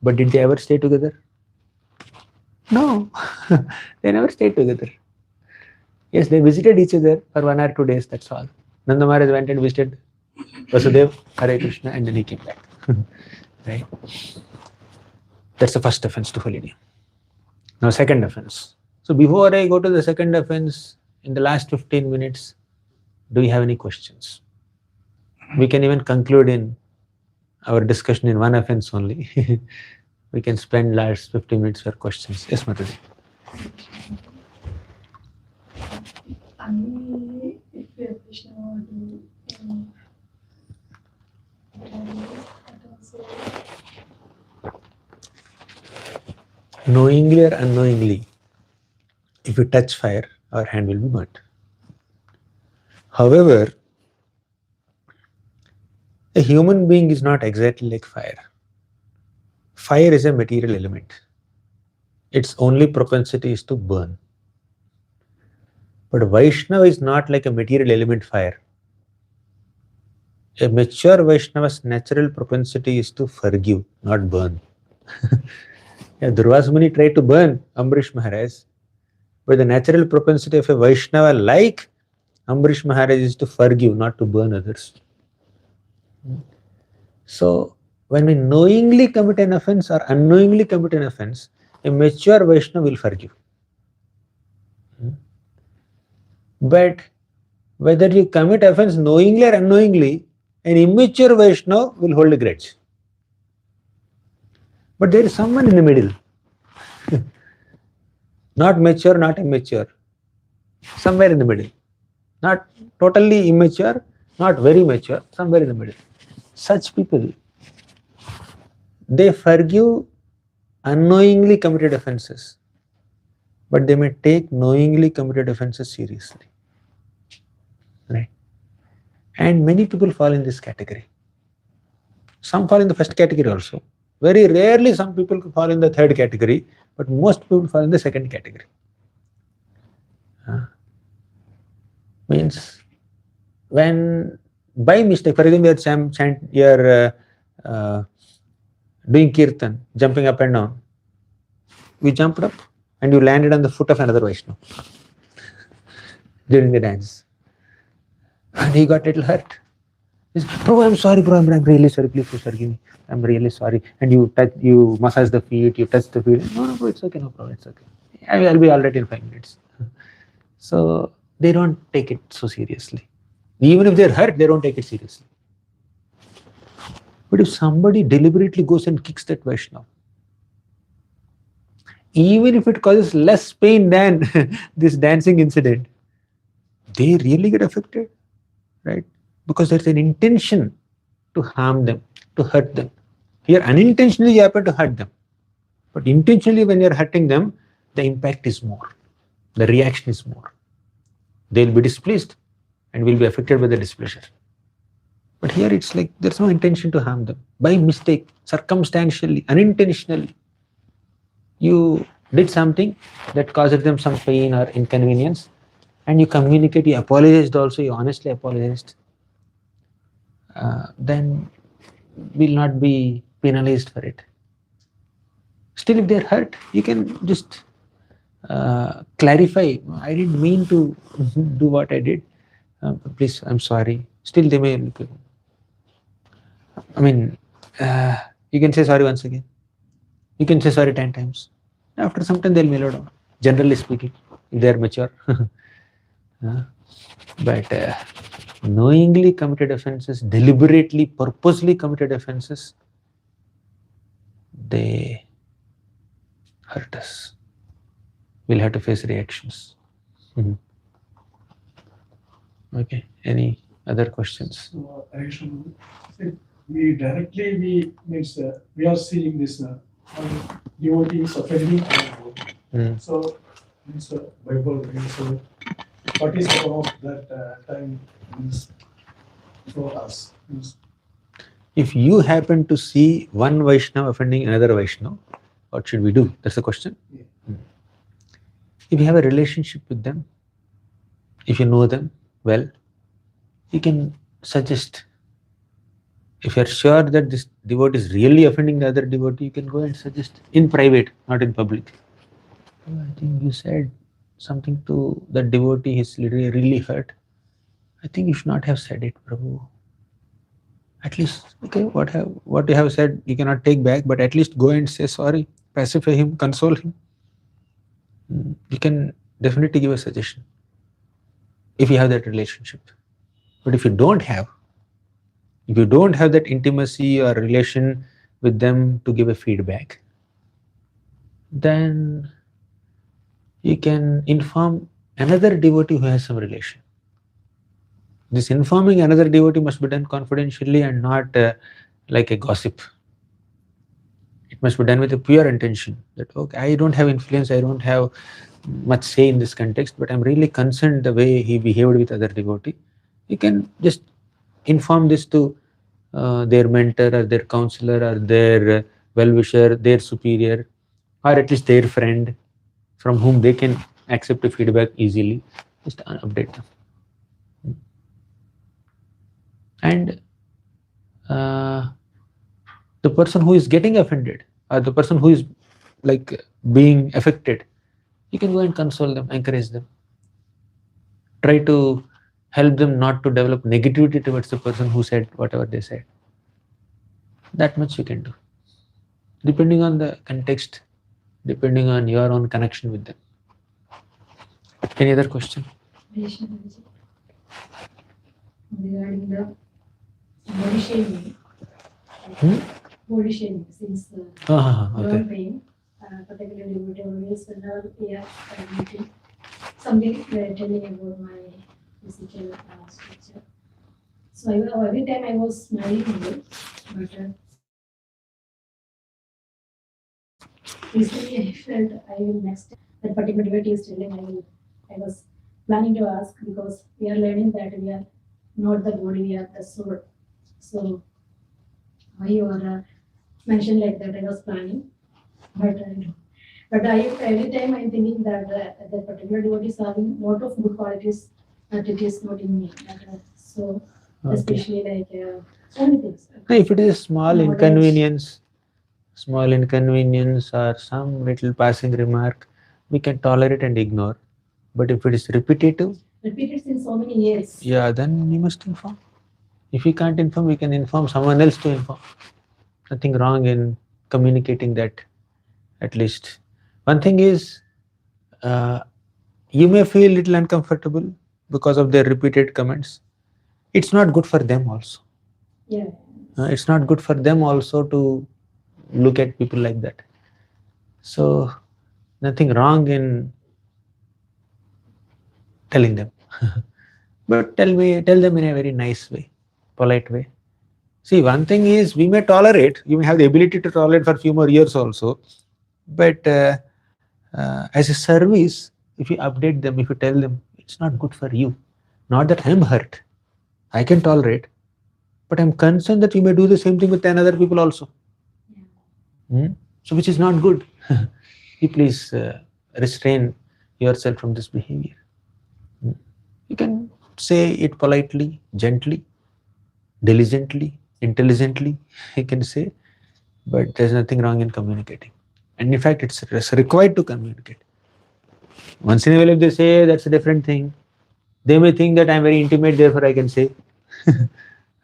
But did they ever stay together? No. They never stayed together. Yes, they visited each other for 1 or 2 days, that's all. Nanda Maharaj went and visited Vasudev, Hare Krishna, and then he came back. Right? That's the first offense to holy name. Now, second offense. So, before I go to the second offense, in the last 15 minutes, do you have any questions? We can even conclude in our discussion in one offense only. We can spend last 15 minutes for questions. Yes, Mataji. If we are Krishna or do Knowingly or unknowingly, if you touch fire, our hand will be burnt. However, a human being is not exactly like fire. Fire is a material element. Its only propensity is to burn. But Vaishnava is not like a material element fire. A mature Vaishnava's natural propensity is to forgive, not burn. Yeah, Durvasa Muni tried to burn Ambarish Maharaj, but the natural propensity of a Vaishnava like Ambarish Maharaj is to forgive, not to burn others. So, when we knowingly commit an offense or unknowingly commit an offense, a mature Vaishnava will forgive. But whether you commit offense knowingly or unknowingly, an immature Vaishnava will hold a grudge. But there is someone in the middle. Not mature, not immature. Somewhere in the middle. Not totally immature, not very mature, somewhere in the middle. Such people, they forgive unknowingly committed offenses, but they may take knowingly committed offenses seriously. Right? And many people fall in this category. Some fall in the first category also. Very rarely some people fall in the third category, but most people fall in the second category. Means when by mistake, for example, you're doing kirtan, jumping up and down. You jumped up and you landed on the foot of another Vaishnava during the dance. And he got a little hurt. He said, "Bro, I'm sorry, bro, I'm really sorry, please forgive me. I'm really sorry." And you massage the feet, you touch the feet. No, bro, it's okay, no problem, it's okay. I'll be all right in 5 minutes. So they don't take it so seriously. Even if they're hurt, they don't take it seriously. But if somebody deliberately goes and kicks that Vaishnava, even if it causes less pain than this dancing incident, they really get affected, right? Because there's an intention to harm them, to hurt them. Here, unintentionally, you happen to hurt them. But intentionally, when you're hurting them, the impact is more. The reaction is more. they'll be displeased and will be affected by the displeasure. But here it's like there's no intention to harm them. By mistake, circumstantially, unintentionally, you did something that caused them some pain or inconvenience, and you communicate, you apologized also, you honestly apologized, then will not be penalized for it. Still, if they're hurt, you can just clarify, I didn't mean to do what I did. Please, I'm sorry. Still, they may look. I mean, you can say sorry once again. You can say sorry 10 times. After some time, they'll mellow down. Generally speaking, if they're mature. But knowingly committed offenses, deliberately, purposely committed offenses, they hurt us. We'll have to face reactions. Okay, any other questions? So, actually, we directly we are seeing this devotees offending our So, means Bible means what is the of that time means for us? Means, If you happen to see one Vaishnava offending another Vaishnava, what should we do? That's the question. Yeah. If you have a relationship with them, if you know them well, you can suggest. If you are sure that this devotee is really offending the other devotee, you can go and suggest in private, not in public. Oh, I think you said something to that devotee, he's really hurt. I think you should not have said it, Prabhu. At least, okay, what you have said, you cannot take back, but at least go and say sorry, pacify him, console him. You can definitely give a suggestion if you have that relationship. But if you don't have that intimacy or relation with them to give a feedback, then you can inform another devotee who has some relation. This informing another devotee must be done confidentially and not like a gossip. It must be done with a pure intention that, okay, I don't have influence, I don't have much say in this context, but I'm really concerned the way he behaved with other devotee. You can just inform this to their mentor or their counselor or their well-wisher, their superior, or at least their friend from whom they can accept a feedback easily. Just update them. And the person who is getting offended or the person who is like being affected, you can go and console them, encourage them. Try to help them not to develop negativity towards the person who said whatever they said. That much you can do, depending on the context, depending on your own connection with them. Any other question? Regarding the body shaming. Body shaming, since Okay. pain, particularly devotee always whenever we are meeting, somebody telling about my physical structure. So every time I was smiling good, but recently I felt I will next that particular devotee is telling I was planning to ask, because we are learning that we are not the body, we are the soul. So why you are mentioned like that, I was planning, but every time I'm thinking that that particular devotee is having a lot of good qualities, but it is not in me. So especially like so many things. If it is a small Nowadays. inconvenience or some little passing remark, we can tolerate and ignore. But if it is repetitive, Repeated in so many years. yeah, then you must inform. If you can't inform, we can inform someone else to inform. Nothing wrong in communicating that, at least. One thing is, you may feel little uncomfortable because of their repeated comments. It's not good for them also. Yeah. It's not good for them also to look at people like that. So, nothing wrong in telling them. But tell them in a very nice way, polite way. See, one thing is, we may tolerate, you may have the ability to tolerate for a few more years also, but as a service, if you update them, if you tell them, It's not good for you. Not that I'm hurt. I can tolerate, but I'm concerned that you may do the same thing with 10 other people also. So which is not good. You please restrain yourself from this behavior. You can say it politely, gently, diligently, intelligently, you can say, but there's nothing wrong in communicating. And in fact, it's required to communicate. Once in a while, if they say, that's a different thing. They may think that I'm very intimate, therefore I can say.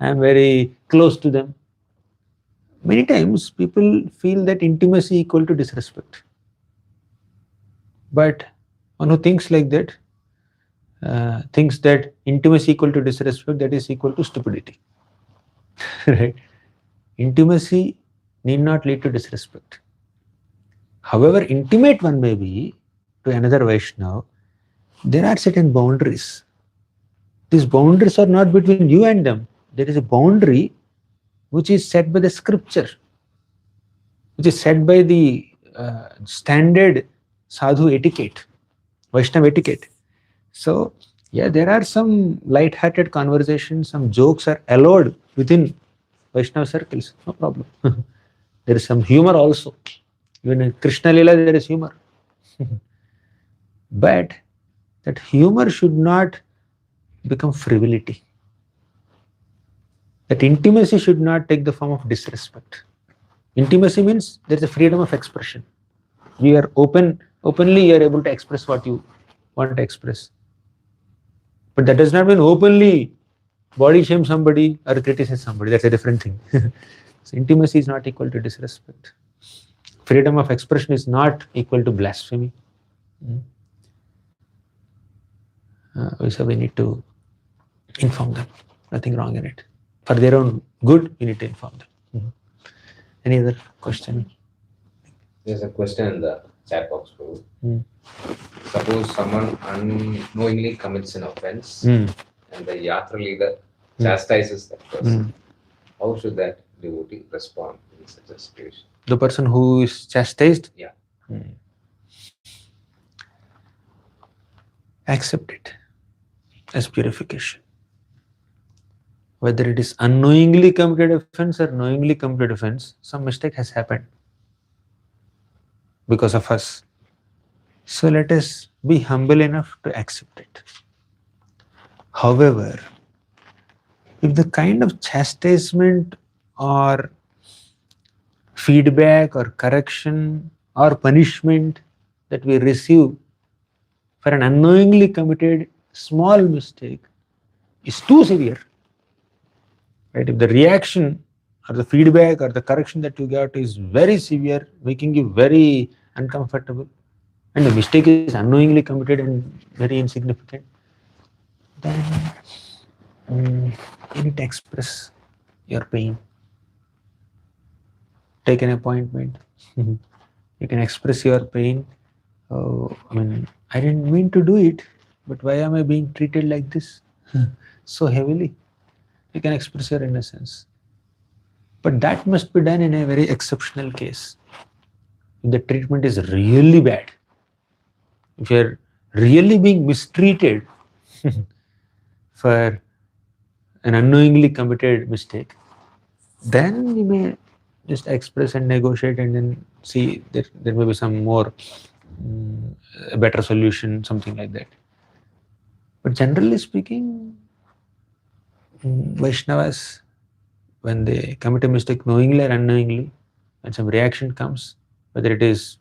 I'm very close to them. Many times, people feel that intimacy equal to disrespect. But one who thinks like that, thinks that intimacy equal to disrespect, that is equal to stupidity. Right? Intimacy need not lead to disrespect. However intimate one may be to another Vaishnava, there are certain boundaries. These boundaries are not between you and them. There is a boundary which is set by the scripture, which is set by the standard sadhu etiquette, Vaishnava etiquette. So, yeah, there are some light-hearted conversations, some jokes are allowed within Vaishnava circles, no problem. There is some humor also. Even in Krishna Lila there is humor. But that humor should not become frivolity. That intimacy should not take the form of disrespect. Intimacy means there is a freedom of expression. You are openly you are able to express what you want to express. But that does not mean openly body shame somebody or criticize somebody. That's a different thing. So intimacy is not equal to disrespect. Freedom of expression is not equal to blasphemy. So we need to inform them. Nothing wrong in it. For their own good, we need to inform them. Any other question? There's a question in the chat box, Prabhu. Suppose someone unknowingly commits an offense and the Yatra leader chastises that person. How should that devotee respond in such a situation? The person who is chastised? Yeah. Accept it as purification. Whether it is unknowingly committed offense or knowingly committed offense, some mistake has happened because of us. So let us be humble enough to accept it. However, if the kind of chastisement or feedback or correction or punishment that we receive for an unknowingly committed small mistake is too severe, right? If the reaction or the feedback or the correction that you got is very severe, making you very uncomfortable, and the mistake is unknowingly committed and very insignificant, then you need to express your pain. Take an appointment. You can express your pain. I didn't mean to do it, but why am I being treated like this so heavily? You can express your innocence. But that must be done in a very exceptional case. If the treatment is really bad, if you're really being mistreated for an unknowingly committed mistake, then you may just express and negotiate and then see that there may be some more a better solution, something like that. But generally speaking, Vaishnavas, when they commit a mistake knowingly or unknowingly, when some reaction comes, whether it is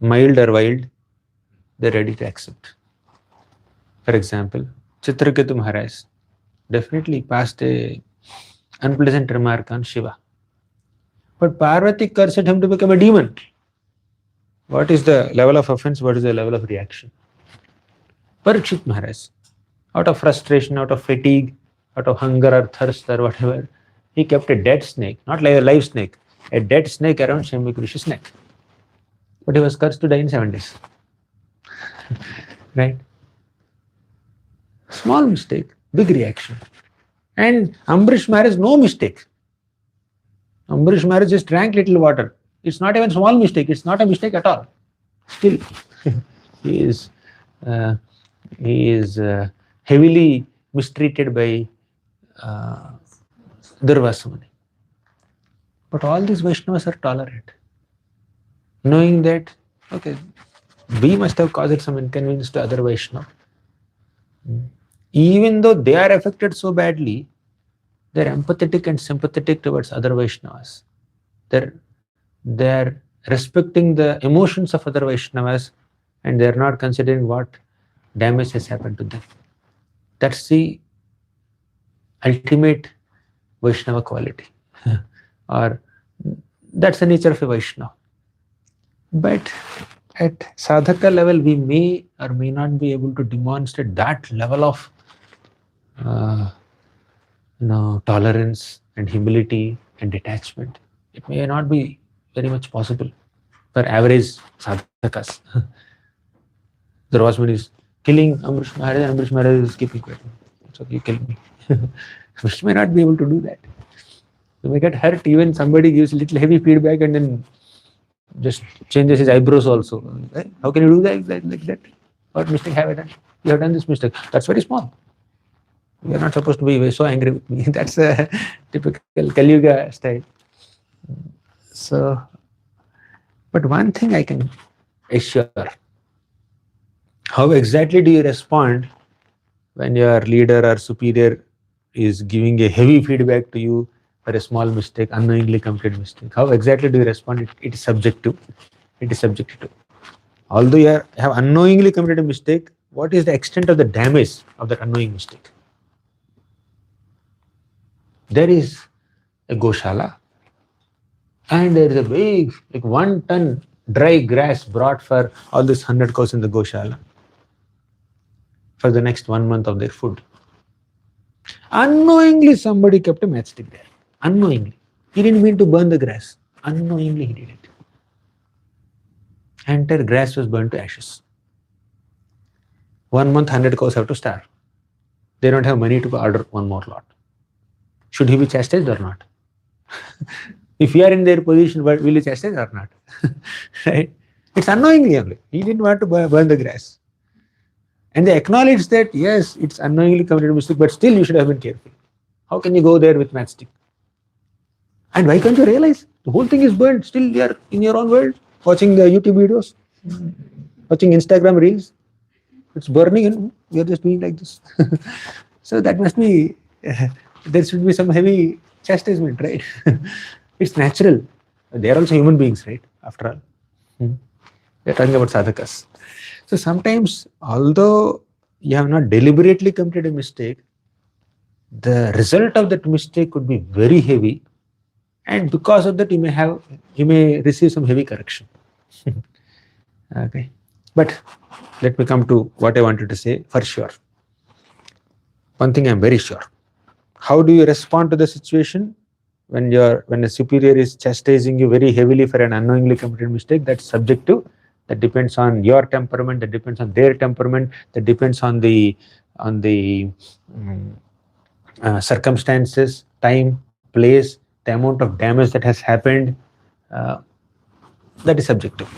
mild or wild, they're ready to accept. For example, Chitraketu Maharaj definitely passed a unpleasant remark on Shiva. But Parvati cursed him to become a demon. What is the level of offense? What is the level of reaction? Parikshit Maharaj, out of frustration, out of fatigue, out of hunger or thirst or whatever, he kept a dead snake, not like a live snake, a dead snake around Shambhu Rishi's neck. But he was cursed to die in 7 days. Right? Small mistake, big reaction. And Ambarish Maharaj, no mistake. Ambarish Maharaj just drank little water. It's not even small mistake. It's not a mistake at all. Still, he is He is heavily mistreated by Durvasa Muni. But all these Vaishnavas are tolerant, knowing that, okay, we must have caused some inconvenience to other Vaishnava. Even though they are affected so badly, they are empathetic and sympathetic towards other Vaishnavas. They're respecting the emotions of other Vaishnavas, and they're not considering what damage has happened to them. That's the ultimate Vaishnava quality. Or that's the nature of a Vaishnava. But at sadhaka level, we may or may not be able to demonstrate that level of tolerance and humility and detachment. It may not be very much possible for average sadhakas. Durvasa Muni is killing Amrish Maharaj, and Amrish Maharaj is keeping quiet. So you kill me. Which may not be able to do that. You may get hurt even somebody gives a little heavy feedback and then just changes his eyebrows also. How can you do that like that? What mistake have I done? You have done this mistake. That's very small. You are not supposed to be so angry with me. That's a typical Kali Yuga style. So, but one thing I can assure, how exactly do you respond when your leader or superior is giving a heavy feedback to you for a small mistake, unknowingly committed mistake? How exactly do you respond? It is subjective. It is subjective. Although you have unknowingly committed a mistake, what is the extent of the damage of that unknowing mistake? There is a Goshala, and there is a big, like 1 ton dry grass brought for all these 100 cows in the Goshala for the next 1 month of their food. Unknowingly, somebody kept a matchstick there. Unknowingly. He didn't mean to burn the grass. Unknowingly, he did it. Entire grass was burned to ashes. 1 month, 100 cows have to starve. They don't have money to order one more lot. Should he be chastised or not? If you are in their position, will you chastise or not? Right? It's unknowingly only. He didn't want to burn the grass. And they acknowledge that, yes, it's unknowingly committed mistake, but still you should have been careful. How can you go there with matchstick? And why can't you realize? The whole thing is burned. Still you are in your own world, watching the YouTube videos, watching Instagram reels. It's burning and we are just doing like this. So that must be, there should be some heavy chastisement, right? It's natural. They are also human beings, right? After all. They're talking about sadhakas. So sometimes, although you have not deliberately committed a mistake, the result of that mistake could be very heavy, and because of that you may receive some heavy correction. Okay. But let me come to what I wanted to say for sure. One thing I'm very sure. How do you respond to the situation when a superior is chastising you very heavily for an unknowingly committed mistake? That's subjective. That depends on your temperament. That depends on their temperament. That depends on the circumstances, time, place, the amount of damage that has happened. That is subjective.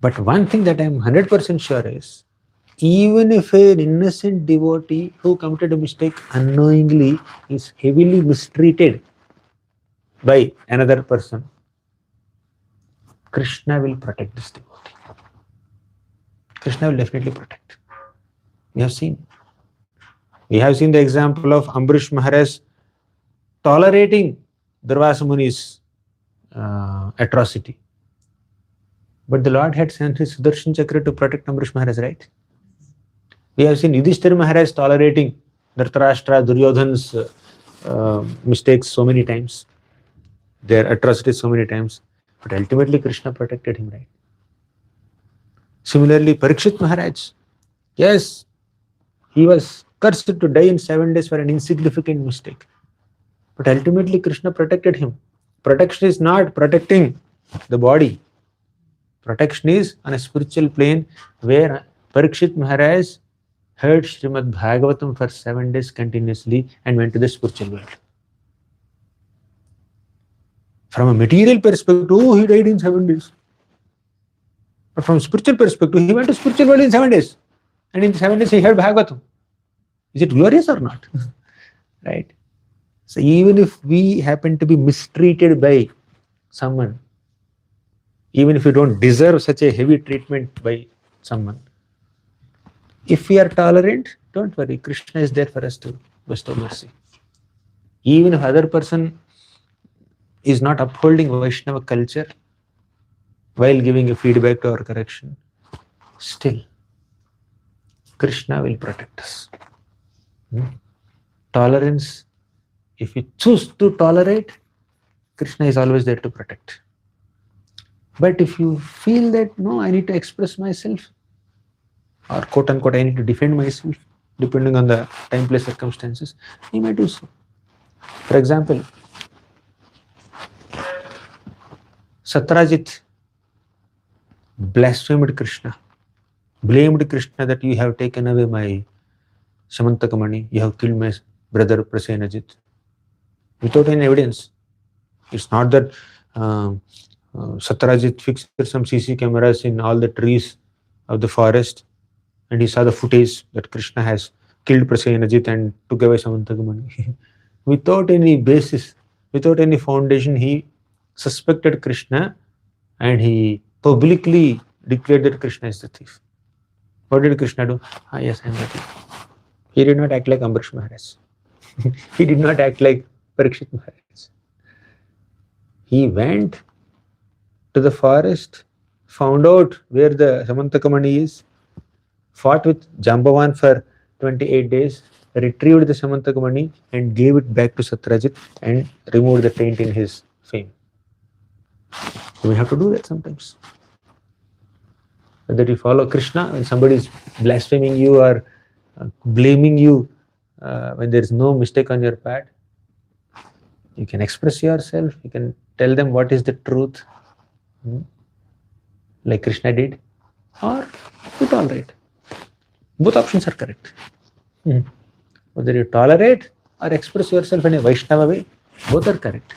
But one thing that I am 100% sure is, even if an innocent devotee who committed a mistake unknowingly is heavily mistreated by another person, Krishna will protect this devotee. Krishna will definitely protect. We have seen the example of Ambrish Maharaj tolerating Durvasa Muni's atrocity. But the Lord had sent his Sudarshan Chakra to protect Ambrish Maharaj, right? We have seen Yudhishthira Maharaj tolerating Dhritarashtra, Duryodhan's mistakes so many times, their atrocities so many times, but ultimately Krishna protected him, right? Similarly, Parikshit Maharaj, yes, he was cursed to die in 7 days for an insignificant mistake, but ultimately Krishna protected him. Protection is not protecting the body. Protection is on a spiritual plane, where Parikshit Maharaj heard Srimad Bhagavatam for 7 days continuously and went to the spiritual world. From a material perspective, he died in 7 days. But from a spiritual perspective, he went to spiritual world in 7 days. And in the 7 days he heard Bhagavatam. Is it glorious or not? Right? So even if we happen to be mistreated by someone, even if we don't deserve such a heavy treatment by someone, if we are tolerant, don't worry, Krishna is there for us to bestow mercy. Even if other person is not upholding Vaishnava culture while giving a feedback or correction, still Krishna will protect us. Tolerance, if you choose to tolerate, Krishna is always there to protect. But if you feel that, no, I need to express myself, or quote unquote, I need to defend myself, depending on the time, place, circumstances, you may do so. For example, Satyajit blasphemed Krishna, blamed Krishna that you have taken away my Samantakamani, you have killed my brother Prasenajit, without any evidence. It's not that Satyajit fixed some CC cameras in all the trees of the forest and he saw the footage that Krishna has killed Prasenajit and took away Samantakamani. Without any basis, without any foundation, he suspected Krishna and he publicly declared that Krishna is the thief. What did Krishna do? Yes, I am the thief. He did not act like Ambarish Maharaj. He did not act like Parikshit Maharaj. He went to the forest, found out where the Samantakamani is, fought with Jambavan for 28 days, retrieved the Samantakamani and gave it back to Satyajit and removed the taint in his fame. We have to do that sometimes. Whether you follow Krishna, when somebody is blaspheming you or blaming you, when there is no mistake on your part, you can express yourself, you can tell them what is the truth, like Krishna did, or you tolerate. Both options are correct. Whether you tolerate or express yourself in a Vaishnava way, both are correct.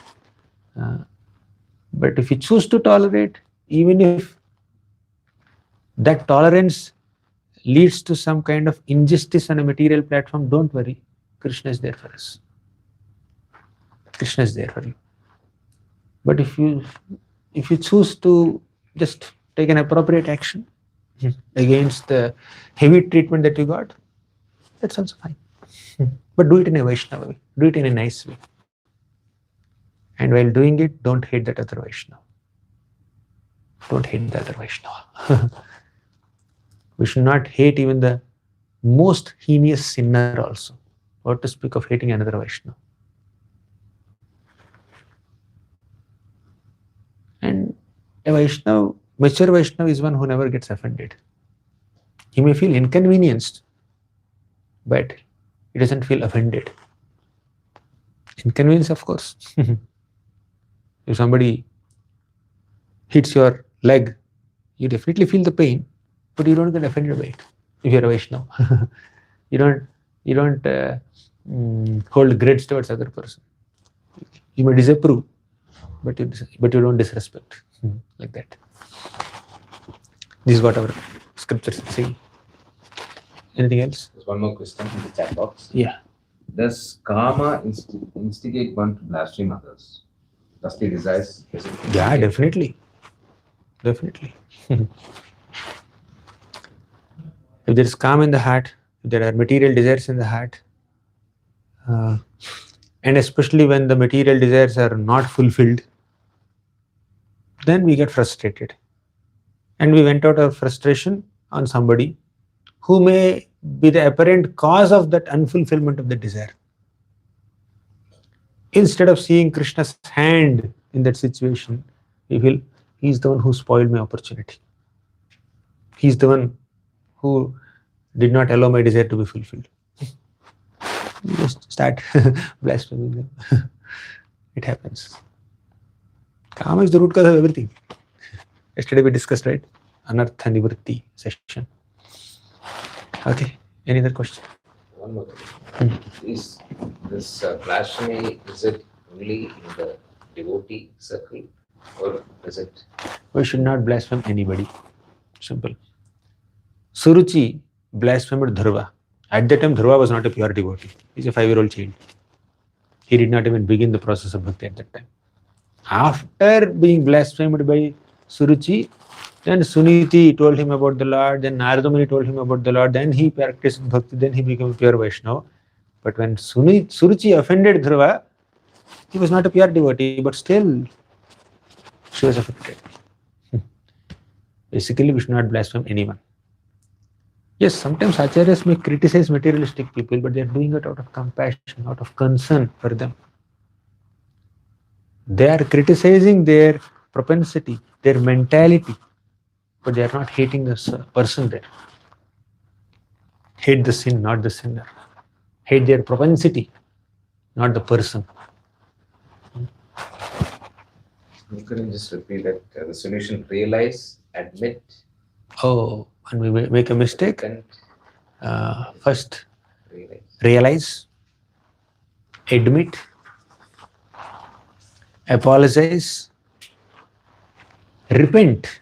But if you choose to tolerate, even if that tolerance leads to some kind of injustice on a material platform, don't worry, Krishna is there for us. Krishna is there for you. But if you choose to just take an appropriate action against the heavy treatment that you got, that's also fine. But do it in a Vaishnava way, do it in a nice way. And while doing it, don't hate that other Vaishnava. Don't hate the other Vaishnava. We should not hate even the most heinous sinner also. What to speak of hating another Vaishnava? And a Vaishnava, mature Vaishnava is one who never gets offended. He may feel inconvenienced, but he doesn't feel offended. Inconvenience, of course. If somebody hits your leg, you definitely feel the pain, but you don't get offended by it. If you're a Vaishnava, you don't hold grudge towards other person. You may disapprove, but you don't disrespect, like that. This is what our scriptures say. Anything else? There's one more question in the chat box. Yeah. Does karma instigate one to blaspheme others? Does the desires? Yeah, definitely. Definitely. If there is calm in the heart, if there are material desires in the heart, and especially when the material desires are not fulfilled, then we get frustrated. And we vent out our frustration on somebody who may be the apparent cause of that unfulfillment of the desire. Instead of seeing Krishna's hand in that situation, we feel he's the one who spoiled my opportunity. He's the one who did not allow my desire to be fulfilled. You just start blaspheming them. It happens. Karma is the root cause of everything. Yesterday we discussed, right? Anartha Nivritti session. Okay. Any other question? One more thing. Is this blasphemy, is it only in the devotee circle or is it? We should not blaspheme anybody. Simple. Suruchi blasphemed Dhruva. At that time, Dhruva was not a pure devotee. He's a 5-year-old child. He did not even begin the process of bhakti at that time. After being blasphemed by Suruchi, then Suniti told him about the Lord, then Narada Muni told him about the Lord, then he practiced bhakti, then he became a pure Vaishnava. But when Suruchi offended Dhruva, he was not a pure devotee, but still she was affected. Basically, we should not blaspheme anyone. Yes, sometimes acharyas may criticize materialistic people, but they are doing it out of compassion, out of concern for them. They are criticizing their propensity, their mentality, but they are not hating the person there. Hate the sin, not the sinner. Hate their propensity, not the person. Can you just repeat that? The solution: realize, admit. Oh, when we make a mistake, repent, first realize. realize, admit, apologize, repent,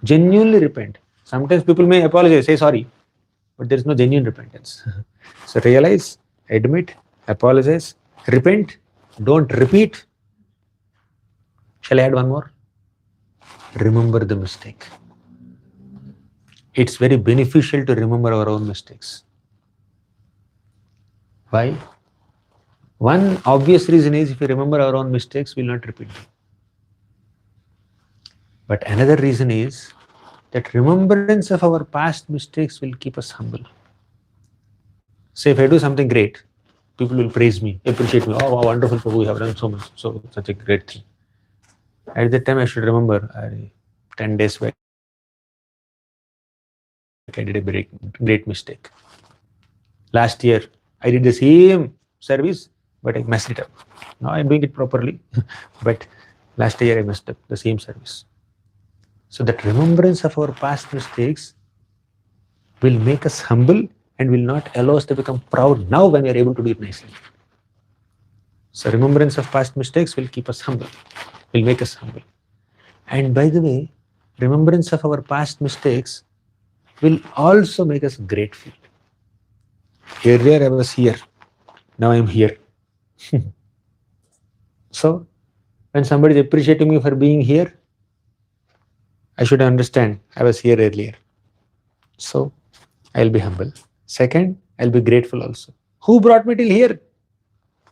genuinely repent. Sometimes people may apologize, say sorry, but there is no genuine repentance. So realize, admit, apologize, repent, don't repeat. Shall I add one more? Remember the mistake. It's very beneficial to remember our own mistakes. Why? One obvious reason is if we remember our own mistakes, we will not repeat them. But another reason is that remembrance of our past mistakes will keep us humble. Say if I do something great, people will praise me, appreciate me. Oh, wow, wonderful Prabhu, you have done so much, such a great thing. At that time, I should remember 10 days back, I did a great mistake. Last year, I did the same service, but I messed it up. Now I'm doing it properly, but last year I messed up the same service. So that remembrance of our past mistakes will make us humble and will not allow us to become proud now when we are able to do it nicely. So remembrance of past mistakes will keep us humble, will make us humble. And by the way, remembrance of our past mistakes will also make us grateful. Earlier I was here, now I am here. So when somebody is appreciating me for being here, I should understand I was here earlier. So I'll be humble. Second, I'll be grateful also. Who brought me till here?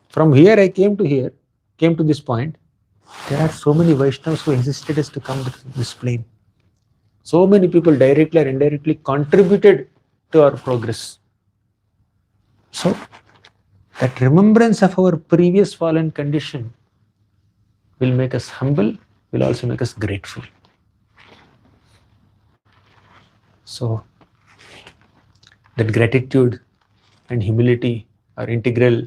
From here I came to this point. There are so many Vaishnavas who assisted us to come to this plane. So many people directly or indirectly contributed to our progress. So that remembrance of our previous fallen condition will make us humble, will also make us grateful. So that gratitude and humility are integral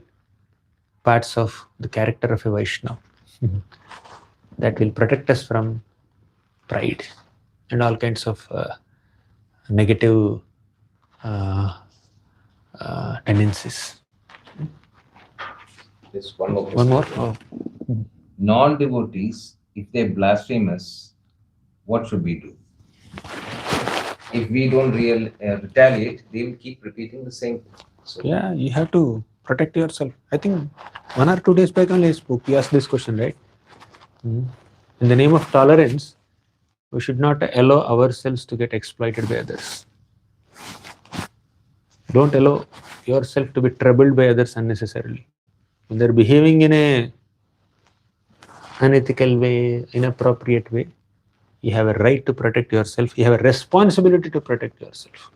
parts of the character of a Vaishnava. That will protect us from pride and all kinds of negative tendencies. There's one more One question. more? Oh. Non-devotees, if they blaspheme us, what should we do? If we don't retaliate, they will keep repeating the same thing. So Yeah, you have to protect yourself. I think 1 or 2 days back only I spoke. You asked this question, right? In the name of tolerance, we should not allow ourselves to get exploited by others. Don't allow yourself to be troubled by others unnecessarily. When they're behaving in a unethical way, inappropriate way, you have a right to protect yourself. You have a responsibility to protect yourself.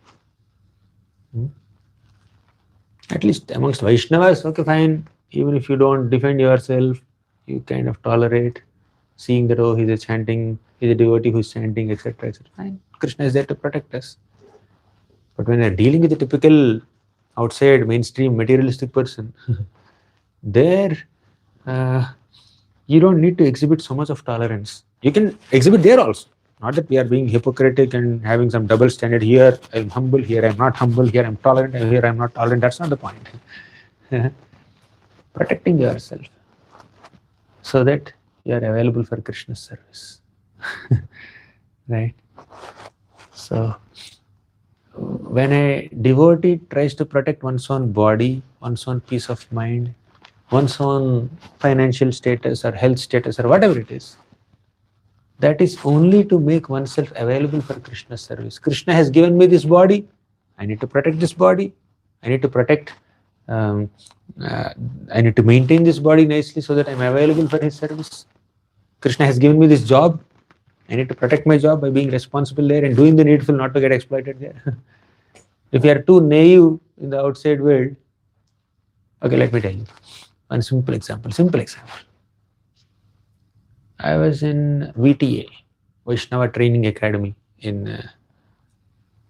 At least amongst Vaishnavas, okay, fine. Even if you don't defend yourself, you kind of tolerate, seeing that, oh, he's a chanting, he's a devotee who's chanting, etc., etc. Fine. Krishna is there to protect us. But when you're dealing with a typical outside mainstream materialistic person, there you don't need to exhibit so much of tolerance. You can exhibit there also. Not that we are being hypocritic and having some double standard. Here I'm humble, here I'm not humble, here I'm tolerant, and here I'm not tolerant. That's not the point. Protecting yourself so that you are available for Krishna's service. Right? So, when a devotee tries to protect one's own body, one's own peace of mind, one's own financial status or health status or whatever it is, that is only to make oneself available for Krishna's service. Krishna has given me this body, I need to protect this body, I need to protect, I need to maintain this body nicely so that I'm available for his service. Krishna has given me this job, I need to protect my job by being responsible there and doing the needful not to get exploited there. If you are too naive in the outside world, okay, let me tell you one simple example. I was in VTA, Vaishnava Training Academy in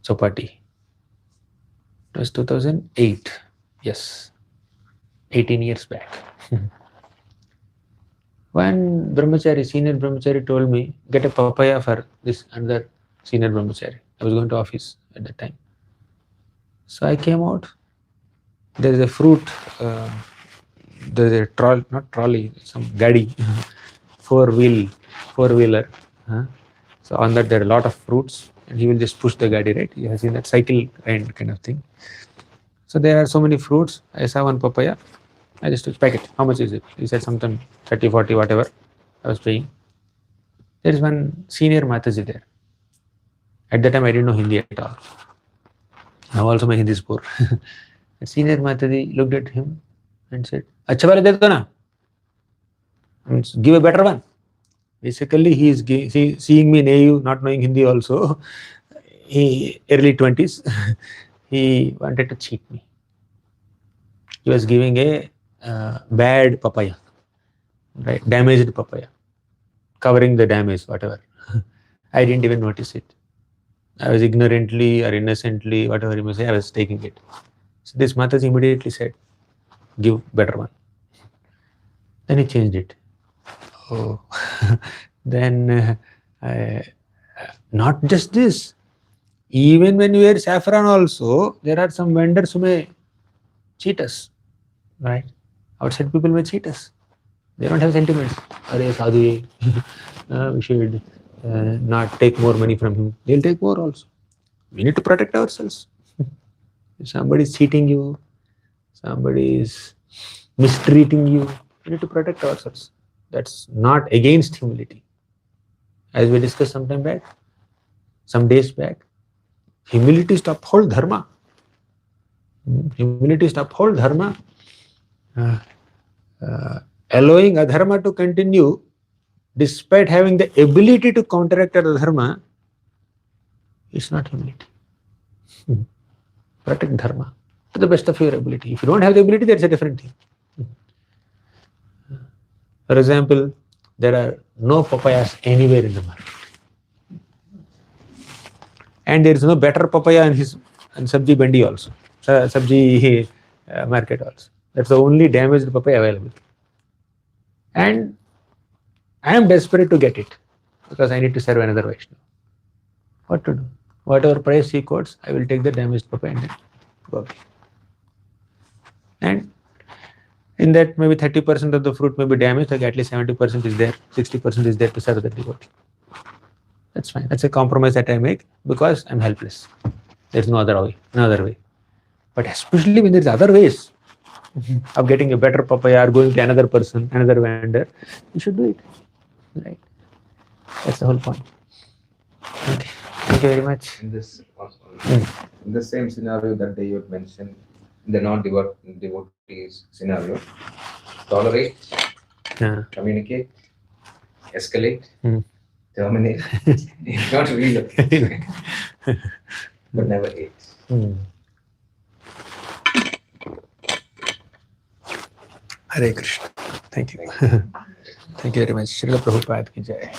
Chopati. It was 2008, yes, 18 years back. One brahmachari, senior brahmachari told me, get a papaya for this another senior brahmachari. I was going to office at that time. So I came out, there is a fruit, there is a not trolley, some gadi, four-wheeler. So on that there are a lot of fruits and he will just push the gadi, right? He has seen that cycle kind of thing. So there are so many fruits. I saw one papaya. I just took packet. How much is it? He said something 30, 40, whatever. I was paying. There is one senior Mataji there. At that time I didn't know Hindi at all. Now also my Hindi is poor. The senior Mataji looked at him and said, "Achha wala de do na. Means give a better one." Basically, he is seeing me naive, not knowing Hindi also. He early 20s. He wanted to cheat me. He was giving a bad papaya, right? Damaged papaya, covering the damage, whatever. I didn't even notice it. I was ignorantly or innocently, whatever you may say, I was taking it. So this Mataji immediately said, "Give better one." Then he changed it. Oh, then not just this. Even when you wear saffron also, there are some vendors who may cheat us, right? Outside people may cheat us. They don't have sentiments. Arey sadhu, we should not take more money from him. They'll take more also. We need to protect ourselves. If somebody is cheating you, somebody is mistreating you, we need to protect ourselves. That's not against humility. As we discussed some days back, humility is to uphold dharma. Humility is to uphold dharma. Allowing adharma to continue despite having the ability to counteract adharma is not humility. Protect dharma to the best of your ability. If you don't have the ability, that's a different thing. For example, there are no papayas anywhere in the market. And there is no better papaya in sabji bandi also, sabji market also. That's the only damaged papaya available. And I am desperate to get it because I need to serve another Vaishnava. What to do? Whatever price he quotes, I will take the damaged papaya and then go away. And in that, maybe 30% of the fruit may be damaged, like at least 70% is there, 60% is there to serve the devotee. That's fine. That's a compromise that I make because I'm helpless. There's no other way. But especially when there's other ways of getting a better papaya or going to another person, another vendor, you should do it. Right? That's the whole point. Okay. Thank you very much. In the same scenario that you mentioned, the non-devotees scenario, tolerate, communicate, escalate, terminate, not relocate, but never hate. Hare Krishna. Thank you. Thank you very much. Srila Prabhupada ki jai.